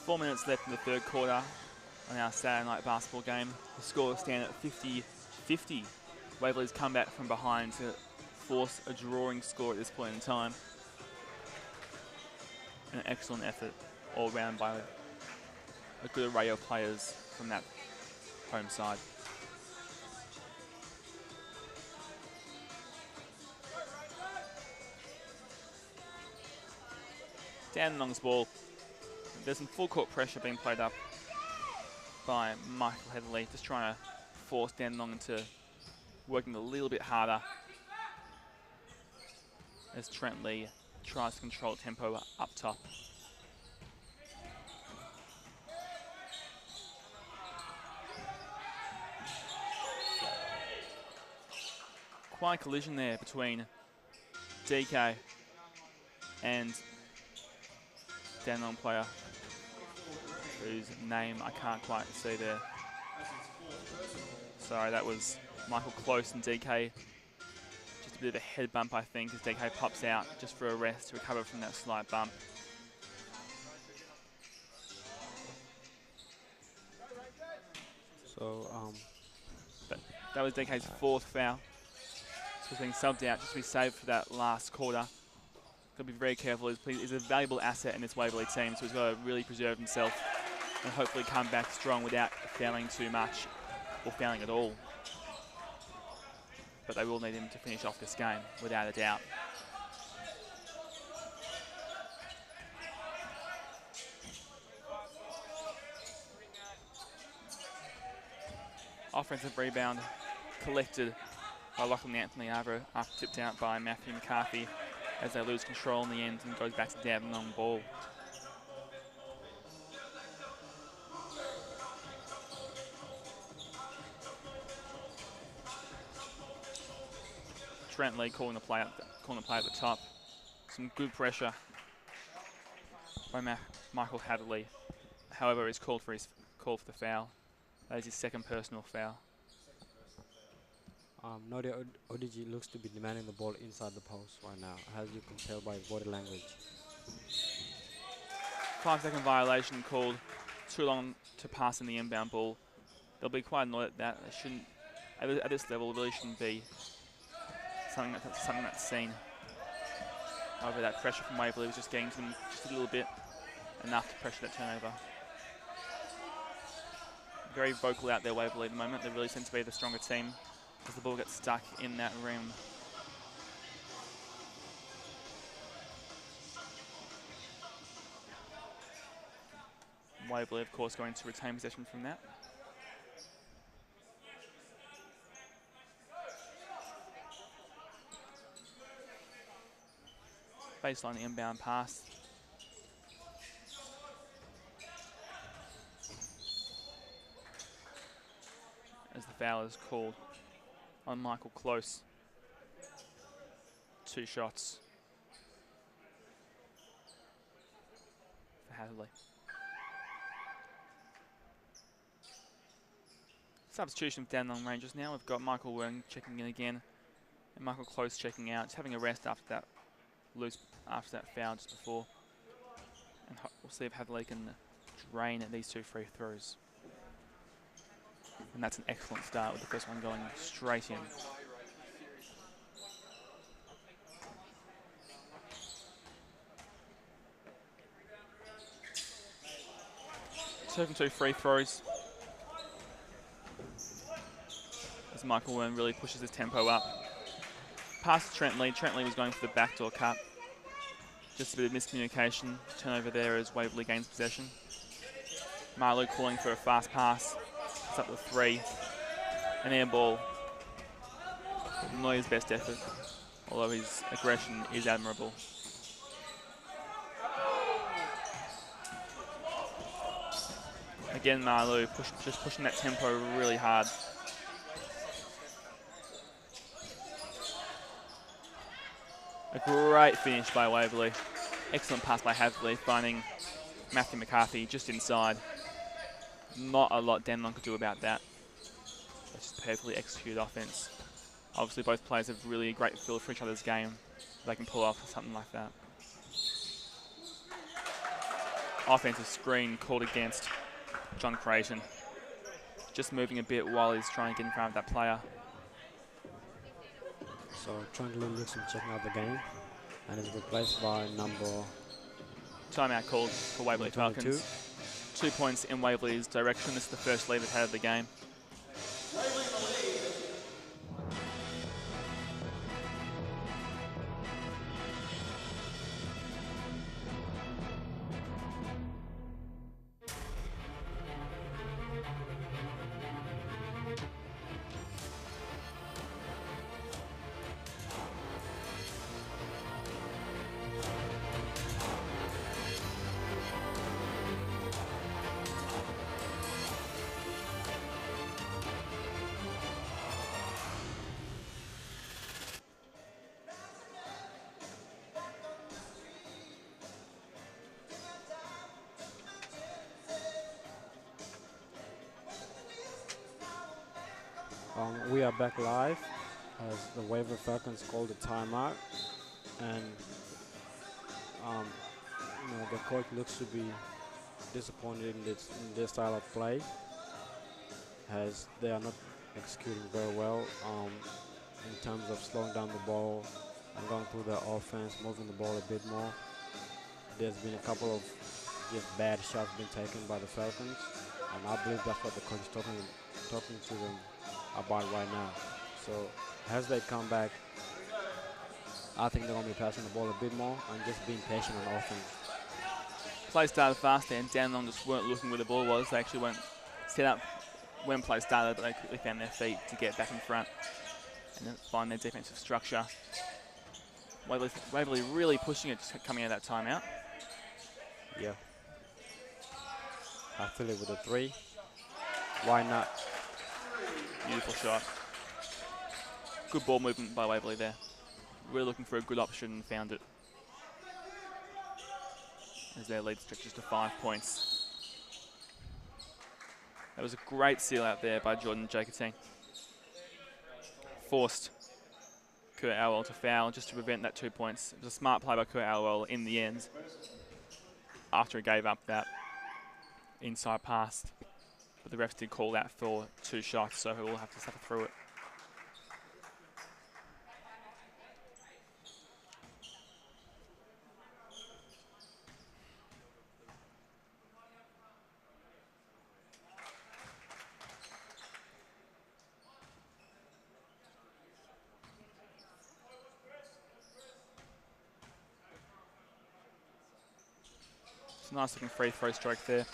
Four minutes left in the third quarter on our Saturday night basketball game. The score stands at 50-50. Waverley's come back from behind to force a drawing score at this point in time. An excellent effort all round by a good array of players from that home side. Dandenong's ball. There's some full court pressure being played up by Michael Heatherley, just trying to force Dandenong into working a little bit harder as Trent Lee tries to control tempo up top. Quite a collision there between DK and Dandenong player whose name I can't quite see there. Sorry, that was Michael Close and DK. Just a bit of a head bump, I think, as DK pops out just for a rest to recover from that slight bump. So that was DK's fourth foul. So he's being subbed out just to be saved for that last quarter. Got to be very careful. He's a valuable asset in this Waverley team, so he's got to really preserve himself and hopefully come back strong without fouling too much or fouling at all. But they will need him to finish off this game, without a doubt. Offensive rebound collected by Lachlan Anthony after tipped out by Matthew McCarthy as they lose control in the end and goes back to Dandenong ball. Trent Lee calling the play at the top. Some good pressure by Michael Hadley. However, he's called for the foul. That is his second personal foul. Nodia Odigi looks to be demanding the ball inside the post right now, as you can tell by his body language. 5-second violation called. Too long to pass in the inbound ball. They'll be quite annoyed at that. It shouldn't, at this level, it really shouldn't be something that's seen. However, that pressure from Waverley was just getting to them just a little bit, enough to pressure that turnover. Very vocal out there, Waverley, at the moment. They really seem to be the stronger team as the ball gets stuck in that rim. Waverley, of course, going to retain possession from that. Baseline inbound pass. As the foul is called on Michael Close. 2 shots for Hadley. Substitution for Dandenong Rangers now. We've got Michael Wern checking in again and Michael Close checking out. Just having a rest after that foul just before. And we'll see if Hadley can drain these 2 free throws. And that's an excellent start with the first one going straight in. Two from 2 free throws. As Michael Wern really pushes his tempo up. Pass to Trent Lee. Trent Lee was going for the backdoor cut. Just a bit of miscommunication. Turnover there as Waverley gains possession. Marlowe calling for a fast pass. It's up to 3. An air ball. Not his best effort, although his aggression is admirable. Again, Marlowe just pushing that tempo really hard. A great finish by Waverley. Excellent pass by Hadley, finding Matthew McCarthy just inside. Not a lot Dandenong could do about that. It's just perfectly executed offense. Obviously, both players have really great feel for each other's game. They can pull off something like that. Offensive screen called against John Creighton. Just moving a bit while he's trying to get in front of that player. So Trent Lee looks and checking out the game and is replaced by number... Timeout called for Waverley Falcons. 2 points in Waverley's direction. This is the first lead they've had of the game. We are back live as the Waverley Falcons called a timeout, and the coach looks to be disappointed in their style of play, as they are not executing very well in terms of slowing down the ball and going through their offense, moving the ball a bit more. There's been a couple of just bad shots being taken by the Falcons, and I believe that's what the coach is talking to them about right now. So as they come back, I think they're going to be passing the ball a bit more and just being patient on offense. Play started fast and Dandenong just weren't looking where the ball was. They actually went set up when play started, but they quickly found their feet to get back in front and then find their defensive structure. Waverley really pushing it, just coming out of that timeout. Yeah. I feel it with a 3. Why not? Beautiful shot. Good ball movement by Waverley there. Really looking for a good option and found it. As their lead stretches to 5 points. That was a great seal out there by Jordan Jacotine. Forced Kurt Alwell to foul just to prevent that 2 points. It was a smart play by Kurt Alwell in the end after he gave up that inside pass. But the refs did call that for 2 shots, so he will have to suffer through it. Nice looking free throw stroke there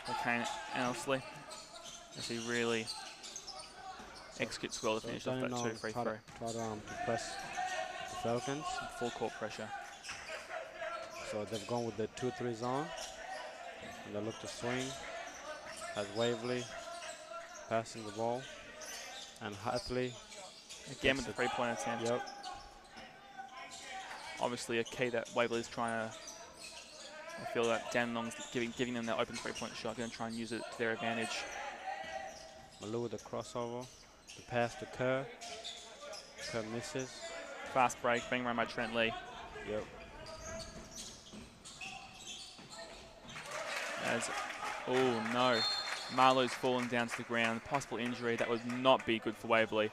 by Kane Elsley as he really executes well to finish off that 2 free throw. Try to press the Falcons. Full court pressure. So they've gone with the 2-3 zone. And they look to swing. Has Waverley passing the ball. And Hatley. Again with the 3-point attempt. Yep. Obviously a key that Waverley's trying to. I feel that Dandenong's giving them that open 3-point shot, going to try and use it to their advantage. Malou with the crossover. The pass to Kerr. Kerr misses. Fast break, being run by Trent Lee. Yep. Oh no, Marlowe's fallen down to the ground. Possible injury, that would not be good for Waverley.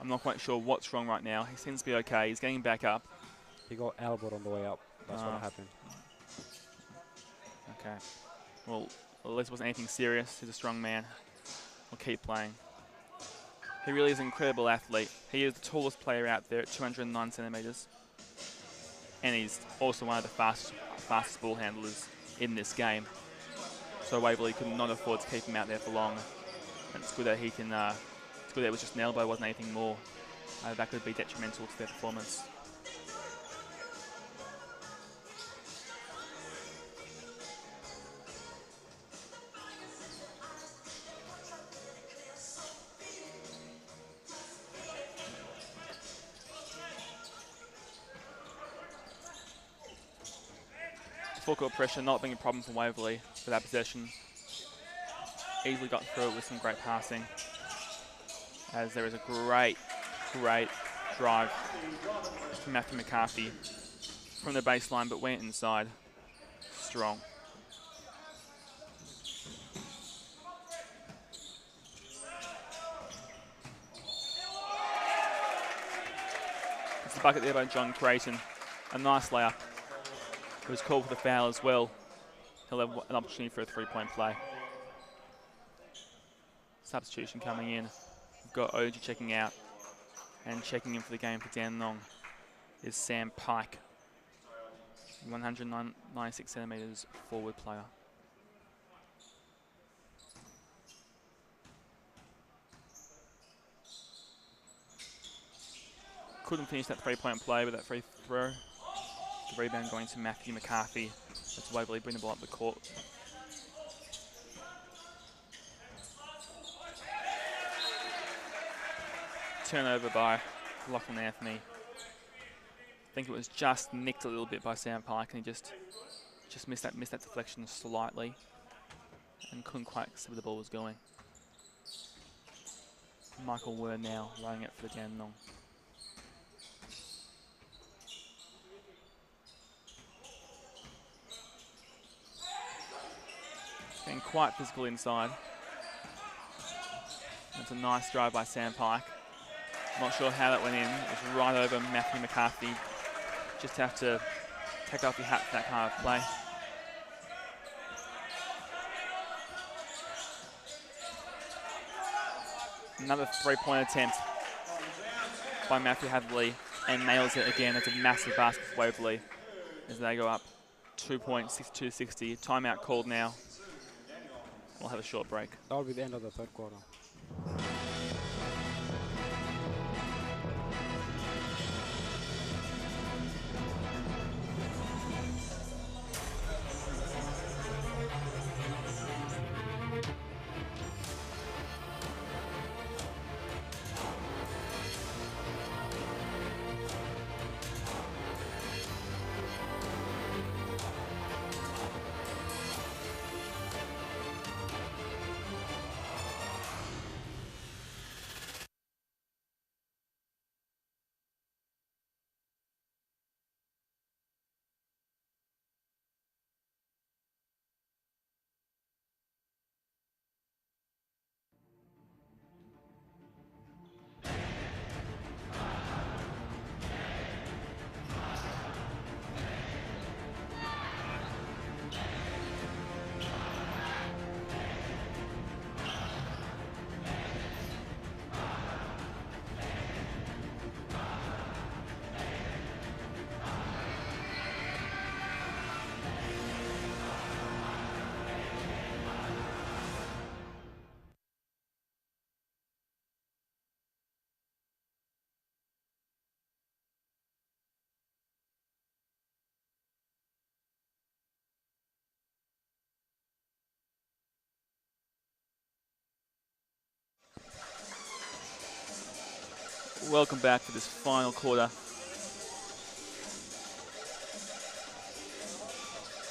I'm not quite sure what's wrong right now. He seems to be okay. He's getting back up. He got elbowed on the way up. That's what happened. Okay. Well, at least it wasn't anything serious. He's a strong man. We'll keep playing. He really is an incredible athlete. He is the tallest player out there at 209 centimetres. And he's also one of the fastest ball handlers in this game. So Waverley could not afford to keep him out there for long. And it's good that he can, it's good that it was just an elbow, wasn't anything more. That could be detrimental to their performance. Full court pressure not being a problem for Waverley for that possession. Easily got through it with some great passing. As there is a great drive from Matthew McCarthy from the baseline, but went inside. Strong. It's a bucket there by John Creighton. A nice layup. It was called for the foul as well. He'll have an opportunity for a 3-point play. Substitution coming in. We've got Oji checking out. And checking in for the game for Dandenong is Sam Pike. 196 centimetres forward player. Couldn't finish that 3-point play with that free throw. The rebound going to Matthew McCarthy. That's Waverley bring the ball up the court. Turnover by Lachlan Anthony. I think it was just nicked a little bit by Sam Pike, and he just missed that deflection slightly and couldn't quite see where the ball was going. Michael Wern now running it for the Dandenong. Getting quite physical inside. That's a nice drive by Sam Pike. Not sure how that went in. It was right over Matthew McCarthy. Just have to take off your hat for that kind of play. Another 3-point attempt by Matthew Hadley, and nails it again. It's a massive basket for Waverley as they go up 2 points, 62-60. Timeout called now. We'll have a short break. That'll be the end of the third quarter. Welcome back to this final quarter.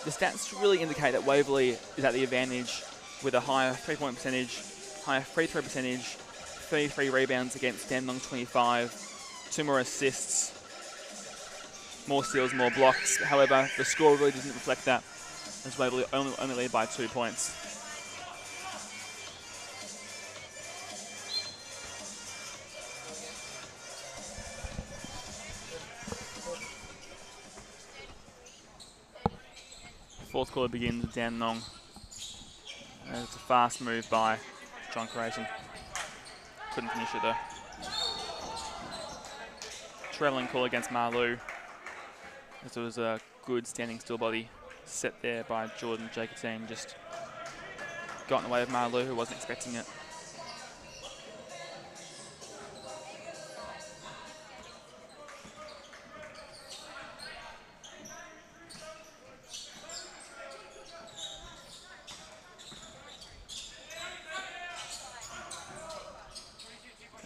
The stats really indicate that Waverley is at the advantage with a higher three-point percentage, higher free throw percentage, 33 rebounds against Dandenong 25, 2 more assists, more steals, more blocks. However, the score really doesn't reflect that, as Waverley only lead by 2 points. Fourth quarter begins with Dandenong. And it's a fast move by John Crayson. Couldn't finish it though. Travelling call against Marlou. As it was a good standing still body set there by Jordan Jacobson. Just got in the way of Marlou, who wasn't expecting it.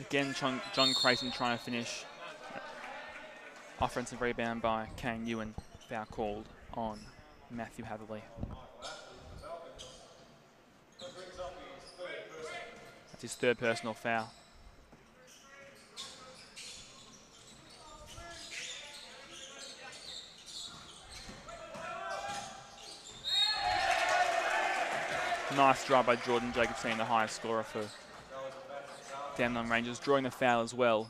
Again, John Crayson trying to finish. Offensive rebound by Kane Ewan. Foul called on Matthew Hatherley. That's his third personal foul. Nice drive by Jordan Jacobson, the highest scorer for Dandenong Rangers, drawing the foul as well.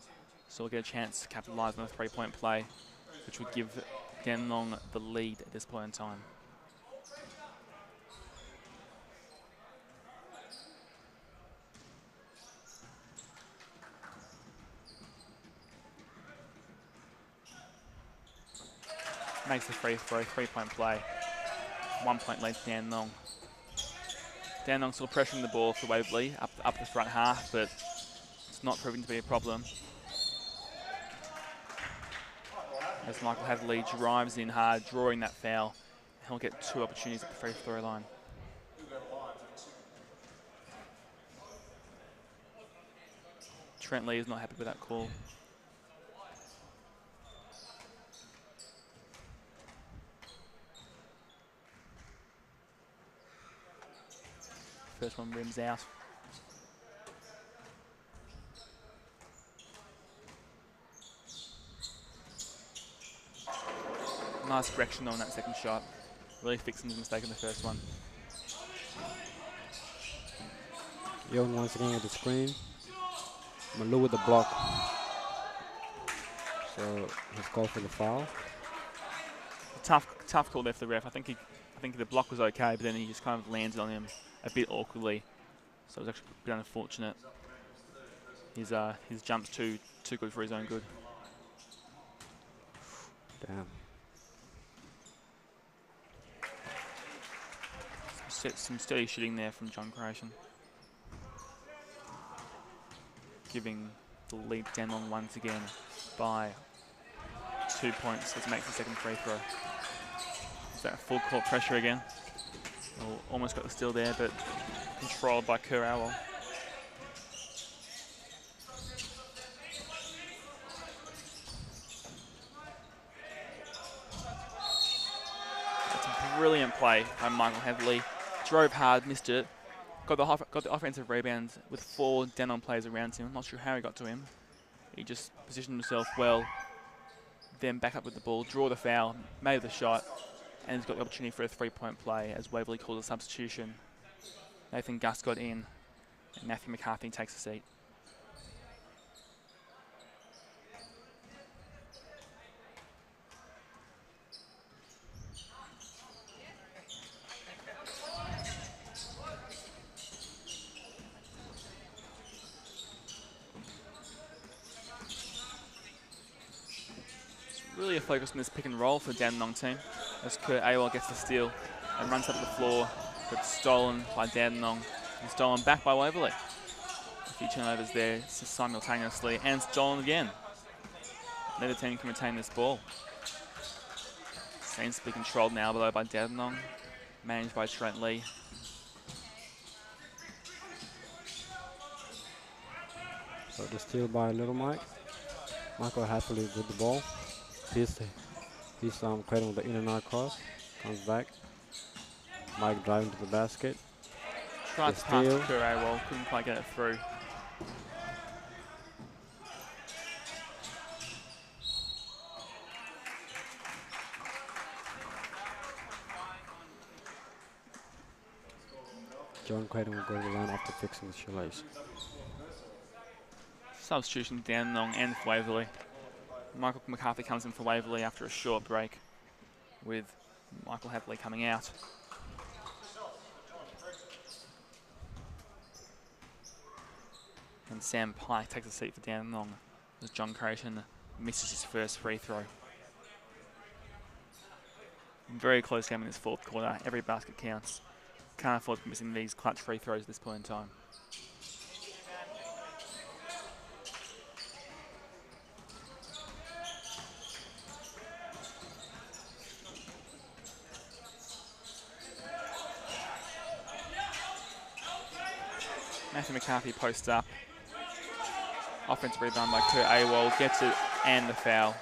So we'll get a chance to capitalise on a three-point play, which would give Dandenong the lead at this point in time. Makes the free throw, three-point play. 1 point lead to Dandenong. Dandenong still pressuring the ball for Waverley up the front half, but it's not proving to be a problem. As Michael Hatherley drives in hard, drawing that foul, he'll get 2 opportunities at the free throw line. Trent Lee is not happy with that call. First one rims out. Nice correction on that second shot. Really fixing his mistake in the first one. Young once again with the screen. Malou with the block. So he's called for the foul. Tough call there for the ref. I think the block was okay, but then he just kind of landed on him a bit awkwardly. So it was actually a bit unfortunate. His jump's too good for his own good. Damn. Some steady shooting there from John Creation. Giving the lead Dandenong once again by 2 points as he makes the second free throw. Is that full court pressure again? Oh, almost got the steal there, but controlled by Kerr-Awell. That's a brilliant play by Michael Heatherly. Drove hard, missed it. Got the offensive rebound with 4 Dandenong players around him. I'm not sure how he got to him. He just positioned himself well, then back up with the ball, draw the foul, made the shot, and he's got the opportunity for a 3-point play as Waverley calls a substitution. Nathan Gus got in, and Matthew McCarthy takes a seat. Really a focus on this pick and roll for the Dandenong team as Kerr-Awell gets the steal and runs up the floor, but stolen by Dandenong and stolen back by Waverley. A few turnovers there simultaneously and stolen again. Neither team can retain this ball. Seems to be controlled now though by Dandenong, managed by Trent Lee. So the steal by Little Mike. Michael Hathaway with the ball. He's creating the in and out cross. Comes back. Mike driving to the basket. Tried to pass to Kerr-Awell, couldn't quite get it through. John Creighton will go to the line after fixing the shoelace. Substitution Dandenong and for Waverley. Michael McCarthy comes in for Waverley after a short break, with Michael Hathaway coming out. And Sam Pike takes a seat for Dandenong as John Creation misses his first free throw. Very close game in this fourth quarter. Every basket counts. Can't afford to be missing these clutch free throws at this point in time. Matthew McCarthy posts up. Offensive rebound by Kerr-Awell, gets it and the foul.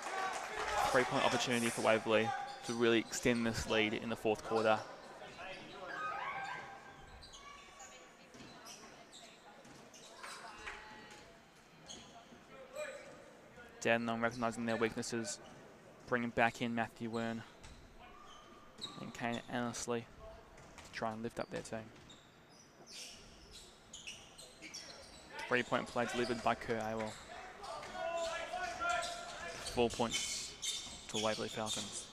3-point opportunity for Waverley to really extend this lead in the fourth quarter. Dandenong recognising their weaknesses, bringing back in Matthew Wern and Kane Annesley to try and lift up their team. 3-point play delivered by Kerr-Awell. 4 points to Waverley Falcons.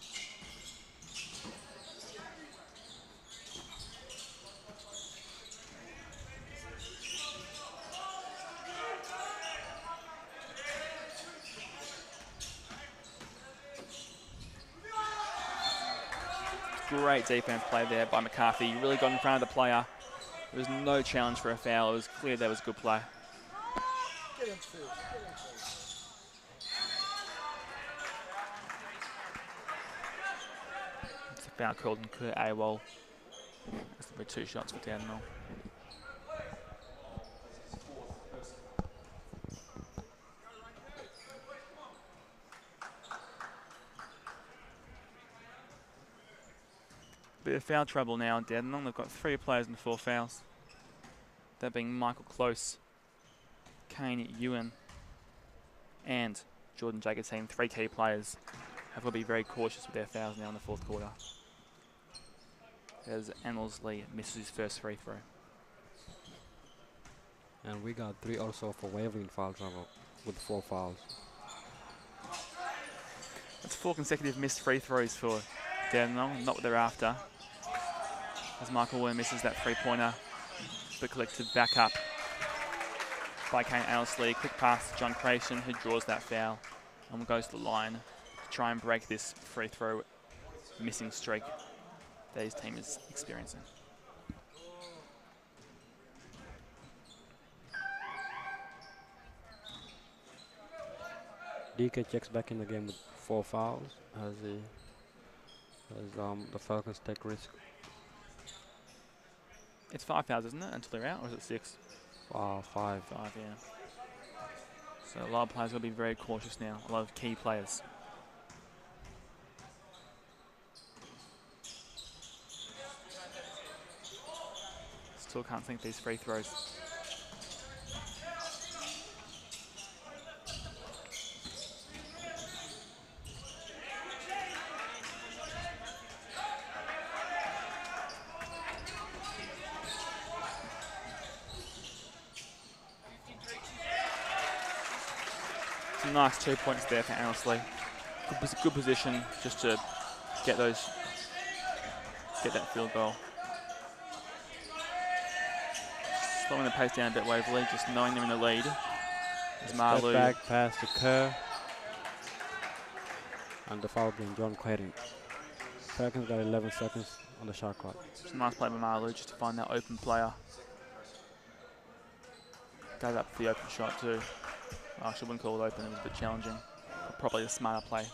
Great defense play there by McCarthy. He really got in front of the player. There was no challenge for a foul. It was clear that was good play. It's a foul called on Kerr-Awell. That's the 2 shots for Dandenong. Bit of foul trouble now in Dandenong. They've got 3 players and 4 fouls. That being Michael Close, Kane Ewan, and Jordan Jacobson. 3 key players have got to be very cautious with their fouls now in the fourth quarter, as Annesley misses his first free throw. And we got 3 also for Waverley in foul trouble with 4 fouls. That's 4 consecutive missed free throws for Dandenong, not what they're after. As Michael Wern misses that 3-pointer, but collected back up by Kane Annesley. Quick pass to John Creation, who draws that foul and goes to the line to try and break this free throw missing streak that his team is experiencing. DK checks back in the game with 4 fouls as the Falcons take risk. It's 5 fouls, isn't it, until they're out, or is it 6? 5. 5, yeah. So a lot of players will be very cautious now. A lot of key players. Still can't sink these free throws. Some nice 2 points there for Annesley. Good position just to get that field goal. Slowing the pace down a bit, Waverley, just knowing they're in the lead. Step back pass to Kerr. And the foul being John Clayton. Falcons got 11 seconds on the shot clock. It's a nice play by Marlowe just to find that open player. Goes up for the open shot too. I wouldn't call it open, it was a bit challenging. But probably a smarter play.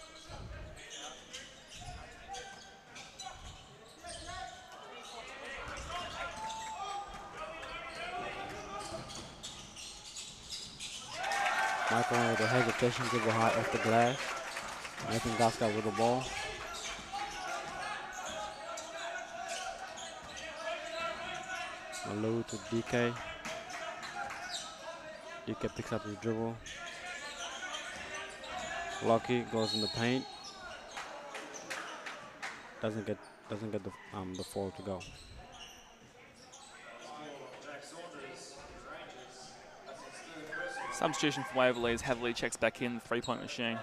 Michael with the hesitation, dribble high off the glass. Nathan Goscott with the ball. Malou to DK. DK picks up his dribble. Lucky goes in the paint. Doesn't get the foul to go. Substitution for Waverley as Heavily checks back in the 3-point machine.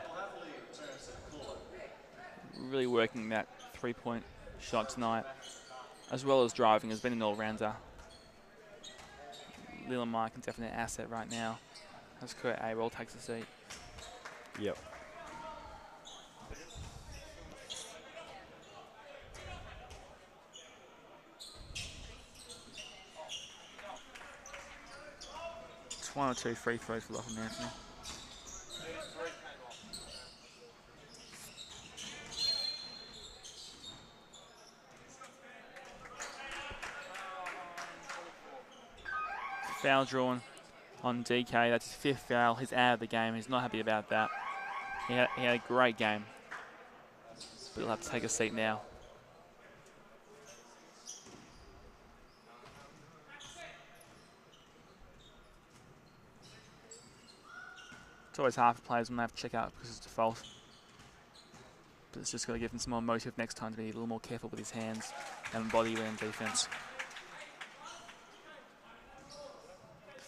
Really working that 3-point shot tonight, as well as driving, has been an all-rounder. Leland Mike is definitely an asset right now, as Kurt A-Roll takes a seat. Yep. It's 1 or 2 free throws for Lachlan Anthony. Foul drawn on DK. That's his 5th foul. He's out of the game. He's not happy about that. He had a great game, but he'll have to take a seat now. It's always hard for players when they have to check out because it's a fault. But it's just going to give him some more motive next time to be a little more careful with his hands and body when defense.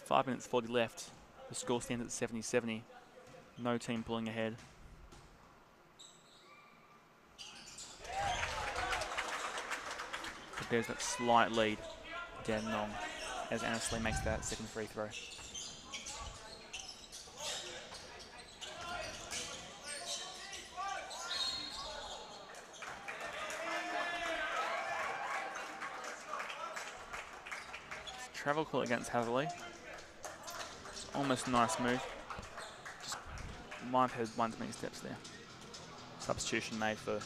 5 minutes 40 left. The score stands at 70-70. No team pulling ahead. But there's that slight lead, Dandenong, as Annesley makes that second free throw. Travel call against Heavily. Almost a nice move. Just might have had 1 too many steps there. Substitution made for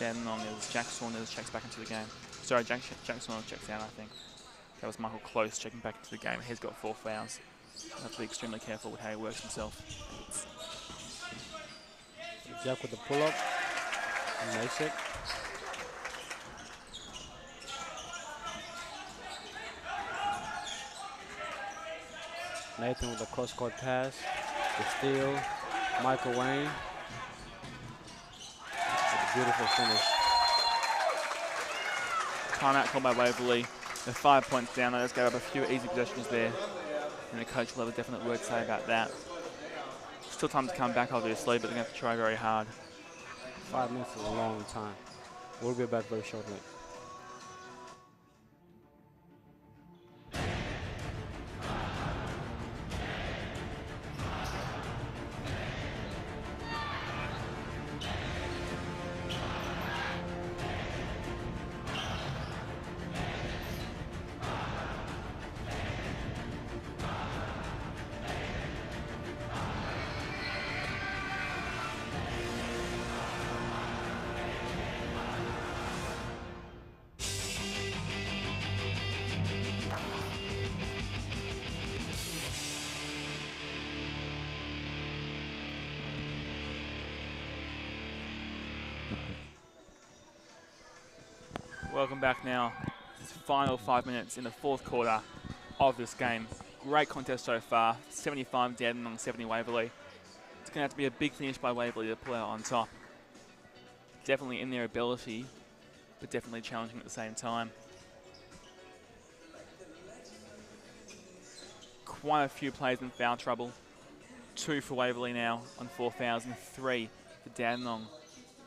Dandenong as Jack Saunders checks back into the game. Sorry, Jack Saunders checks out, I think. That was Michael Close checking back into the game. He's got 4 fouls. He'll have to be extremely careful with how he works himself. Jack with the pull-up. Makes it. Nathan with the cross-court pass. The steal. Michael Wayne. With a beautiful finish. Timeout called by Waverley. They're 5 points down. They just gave up a few easy possessions there. And the coach will have a definite word to say about that. Still time to come back, obviously, but they're going to have to try very hard. 5 minutes is a long time. We'll be back very shortly. Welcome back now. Final 5 minutes in the fourth quarter of this game. Great contest so far. 75 Dandenong, 70 Waverley. It's going to have to be a big finish by Waverley to pull out on top. Definitely in their ability, but definitely challenging at the same time. Quite a few players in foul trouble. 2 for Waverley now on 4 fouls, and 3 for Dandenong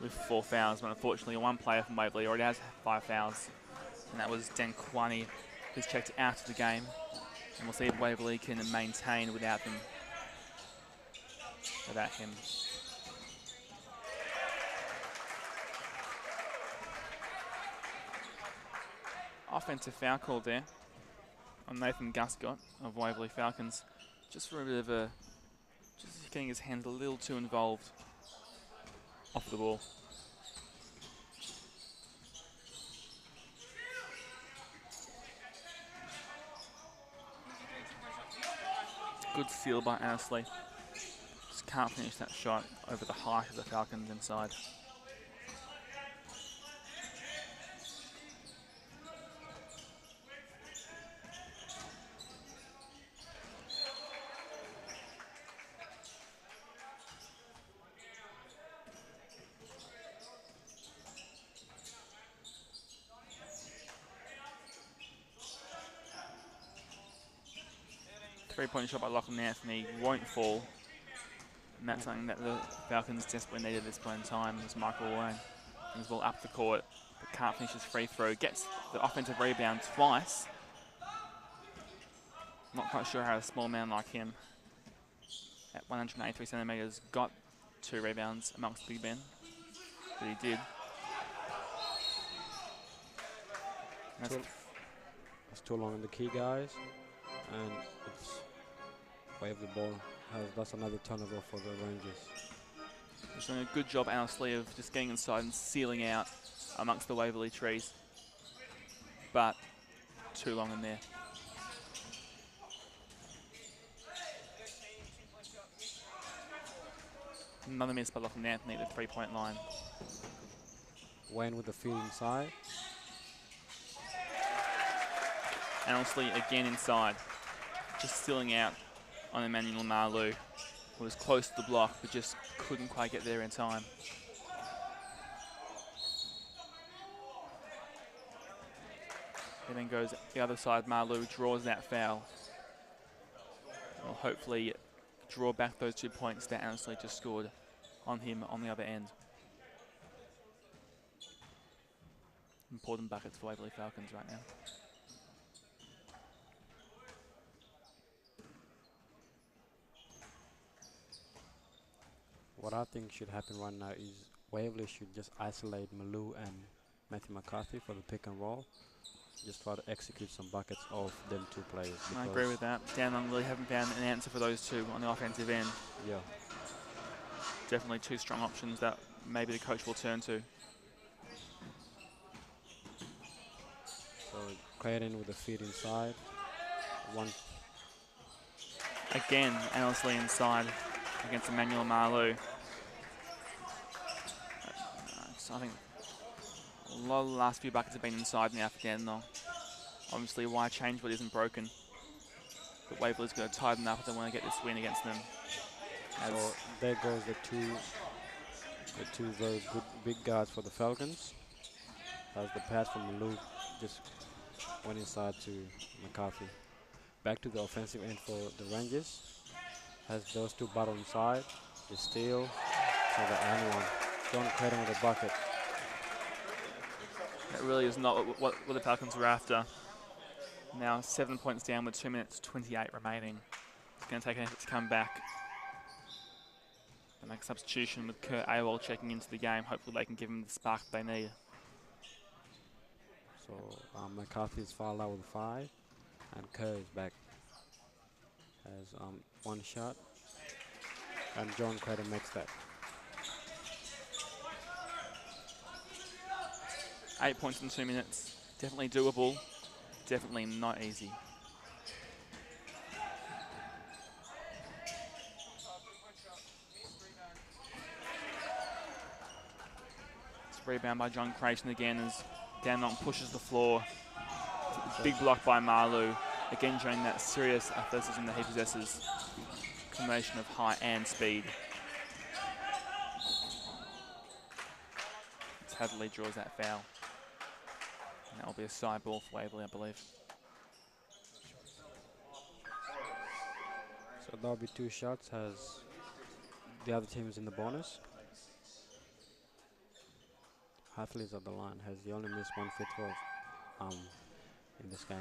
with 4 fouls. But unfortunately, one player from Waverley already has 5 fouls, and that was Dan Kwani, who's checked out of the game. And we'll see if Waverley can maintain without him. Offensive foul call there on Nathan Guscott of Waverley Falcons. Just for a bit of a, just getting his hands a little too involved off the ball. Good steal by Annesley. Just can't finish that shot over the height of the Falcons inside. Three-point shot by Lachlan Anthony won't fall. And that's something that the Falcons desperately needed at this point in time, as Michael Wayne brings the ball up the court, but can't finish his free throw. Gets the offensive rebound twice. Not quite sure how a small man like him, at 183 centimetres, got 2 rebounds amongst big men, but he did. That's too long in the key, guys, and it's wave the ball. That's another turnover for the Rangers. He's doing a good job, Annesley, of just getting inside and sealing out amongst the Waverley trees, but too long in there. Another miss by Lachlan Anthony at the 3-point line. Wayne with the feed inside. Annesley again inside, just sealing out on Emmanuel Marlou, who was close to the block but just couldn't quite get there in time. He then goes the other side. Marlou draws that foul. Will hopefully draw back those 2 points that Annesley just scored on him on the other end. Important buckets for Waverley Falcons right now. What I think should happen right now is Waverley should just isolate Malou and Matthew McCarthy for the pick and roll. Just try to execute some buckets off them 2 players. I agree with that. Dandenong really haven't found an answer for those 2 on the offensive end. Yeah. Definitely 2 strong options that maybe the coach will turn to. So Creighton with the feed inside. One. Again, Annesley inside against Emmanuel Marlou. I think a lot of the last few buckets have been inside now for Dandenong. Obviously, why change what isn't broken? But Waverley's going to tighten up if they want to get this win against them. So there goes the two very good big guards for the Falcons. As the pass from Luke just went inside to McCarthy. Back to the offensive end for the Rangers. Has those 2 bottom side. The steal. So the and one. John Creighton with the bucket. That really is not what the Falcons were after. Now 7 points down with 2 minutes 28 remaining. It's going to take an effort to come back. They make a substitution with Kurt Awol checking into the game. Hopefully they can give him the spark they need. So McCarthy is fouled out with 5. And Kerr is back. Has 1 shot. And John Creighton makes that. 8 points in 2 minutes. Definitely doable. Definitely not easy. It's a rebound by John Creighton again as Dandenong pushes the floor. Big block by Malu. Again, showing that serious athleticism that he possesses. Combination of height and speed. Hadley draws that foul. And that will be a side ball for Waverley, I believe. So that'll be 2 shots as the other team is in the bonus. Hathaway's at the line. Has he only missed 1 free throw in this game?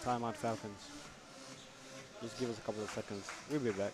Timeout Falcons. Just give us a couple of seconds. We'll be back.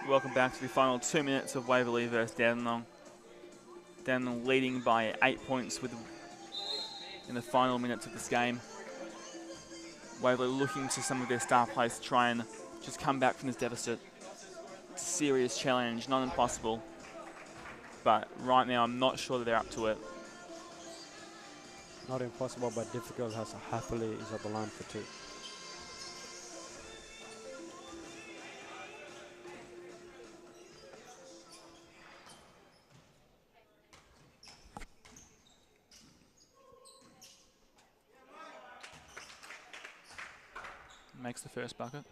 Welcome back to the final 2 minutes of Waverley versus Dandenong. Dandenong leading by 8 points in the final minutes of this game. Waverley looking to some of their star players to try and just come back from this deficit. It's a serious challenge, not impossible. But right now, I'm not sure that they're up to it. Not impossible, but difficult as Hathaway is at the line for 2. Makes the first bucket.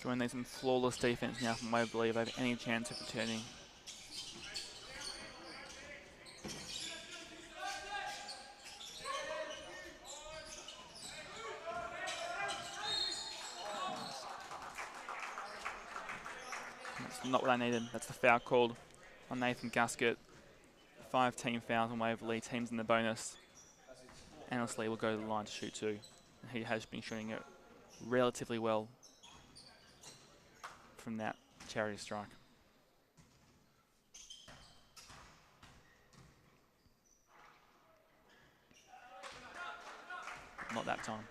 Join these some flawless defense now from Waverley if they have any chance of returning. Not what I needed. That's the foul called on Nathan Gasket. 5 team fouls on Waverley. Teams in the bonus. Annesley will go to the line to shoot 2. He has been shooting it relatively well from that charity strike. Not that time.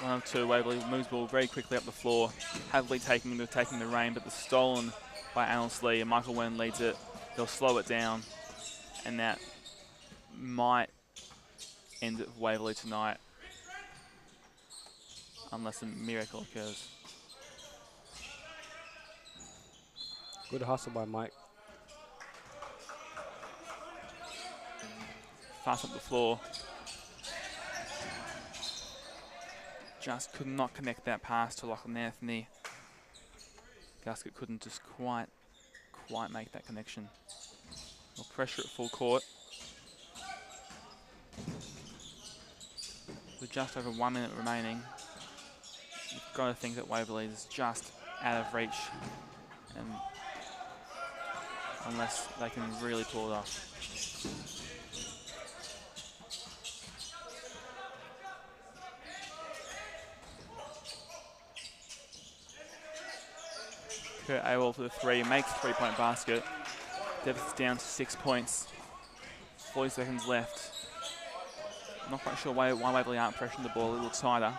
One of 2, Waverley moves the ball very quickly up the floor. Hadley taking the reign, but the stolen by Annesley, and Michael Wen leads it. They'll slow it down, and that might end it for Waverley tonight, unless a miracle occurs. Good hustle by Mike. Fast up the floor. Just could not connect that pass to Lachlan Anthony. Gasket couldn't just quite make that connection. Well, pressure at full court. With just over 1 minute remaining, you've got to think that Waverley is just out of reach, and unless they can really pull it off. Kurt Awol for the 3, makes a 3-point basket. Deficit's down to 6 points. 40 seconds left. Not quite sure why Waverley aren't pressuring the ball a little tighter.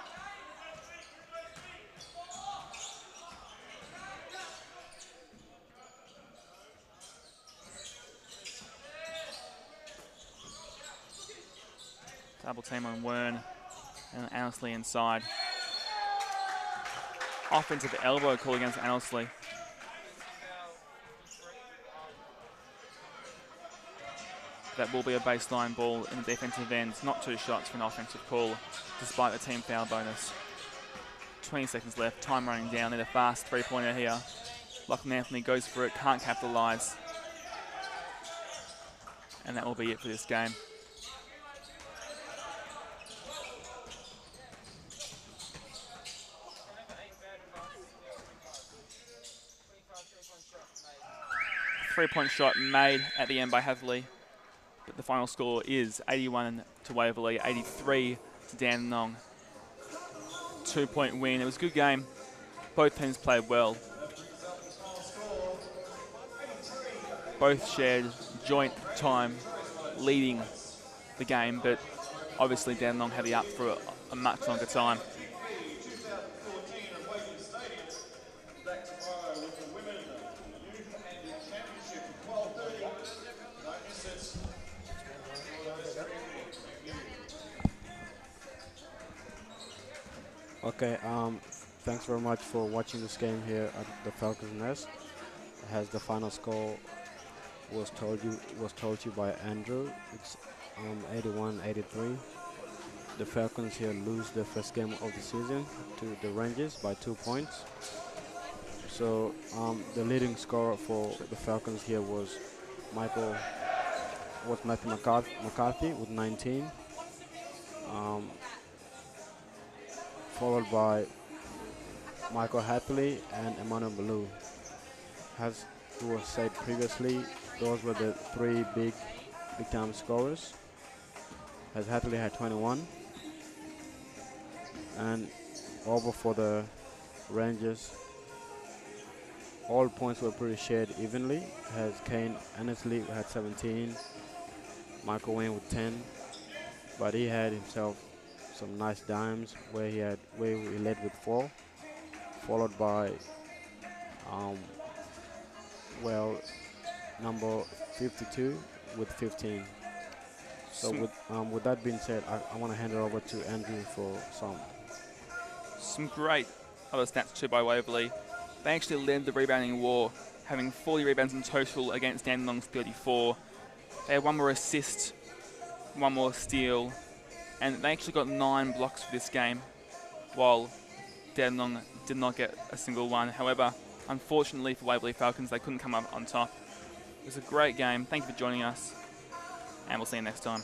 Double team on Wern and Annesley inside. Offensive elbow call against Annesley. that will be a baseline ball in the defensive end, not 2 shots for an offensive call, despite the team foul bonus. 20 seconds left, time running down. Need a fast 3-pointer here. Lachlan Anthony goes for it, can't capitalise. And that will be it for this game. Three-point shot made at the end by Waverley, but the final score is 81 to Waverley, 83 to Dandenong. 2-point win. It was a good game. Both teams played well. Both shared joint time leading the game, but obviously Dandenong had the up for a much longer time. Okay, thanks very much for watching this game here at the Falcons Nest. As the final score was told you by Andrew, it's 81-83. The Falcons here lose their first game of the season to the Rangers by 2 points. So the leading scorer for the Falcons here was Matthew McCarthy with 19. Followed by Michael Hatley and Emmanuel Balou. As was said previously, those were the 3 big time scorers. As Hatley had 21. And over for the Rangers, all points were pretty shared evenly. As Kane Annesley had 17, Michael Wayne with 10, but he had himself some nice dimes where he led with 4, followed by number 52 with 15. So with that being said, I want to hand it over to Andrew for some great other stats too by Waverley. They actually led the rebounding war, having 40 rebounds in total against Dandenong's 34. They had 1 more assist, 1 more steal, and they actually got 9 blocks for this game, while Dandenong did not get a single one. However, unfortunately for Waverley Falcons, they couldn't come up on top. It was a great game. Thank you for joining us, and we'll see you next time.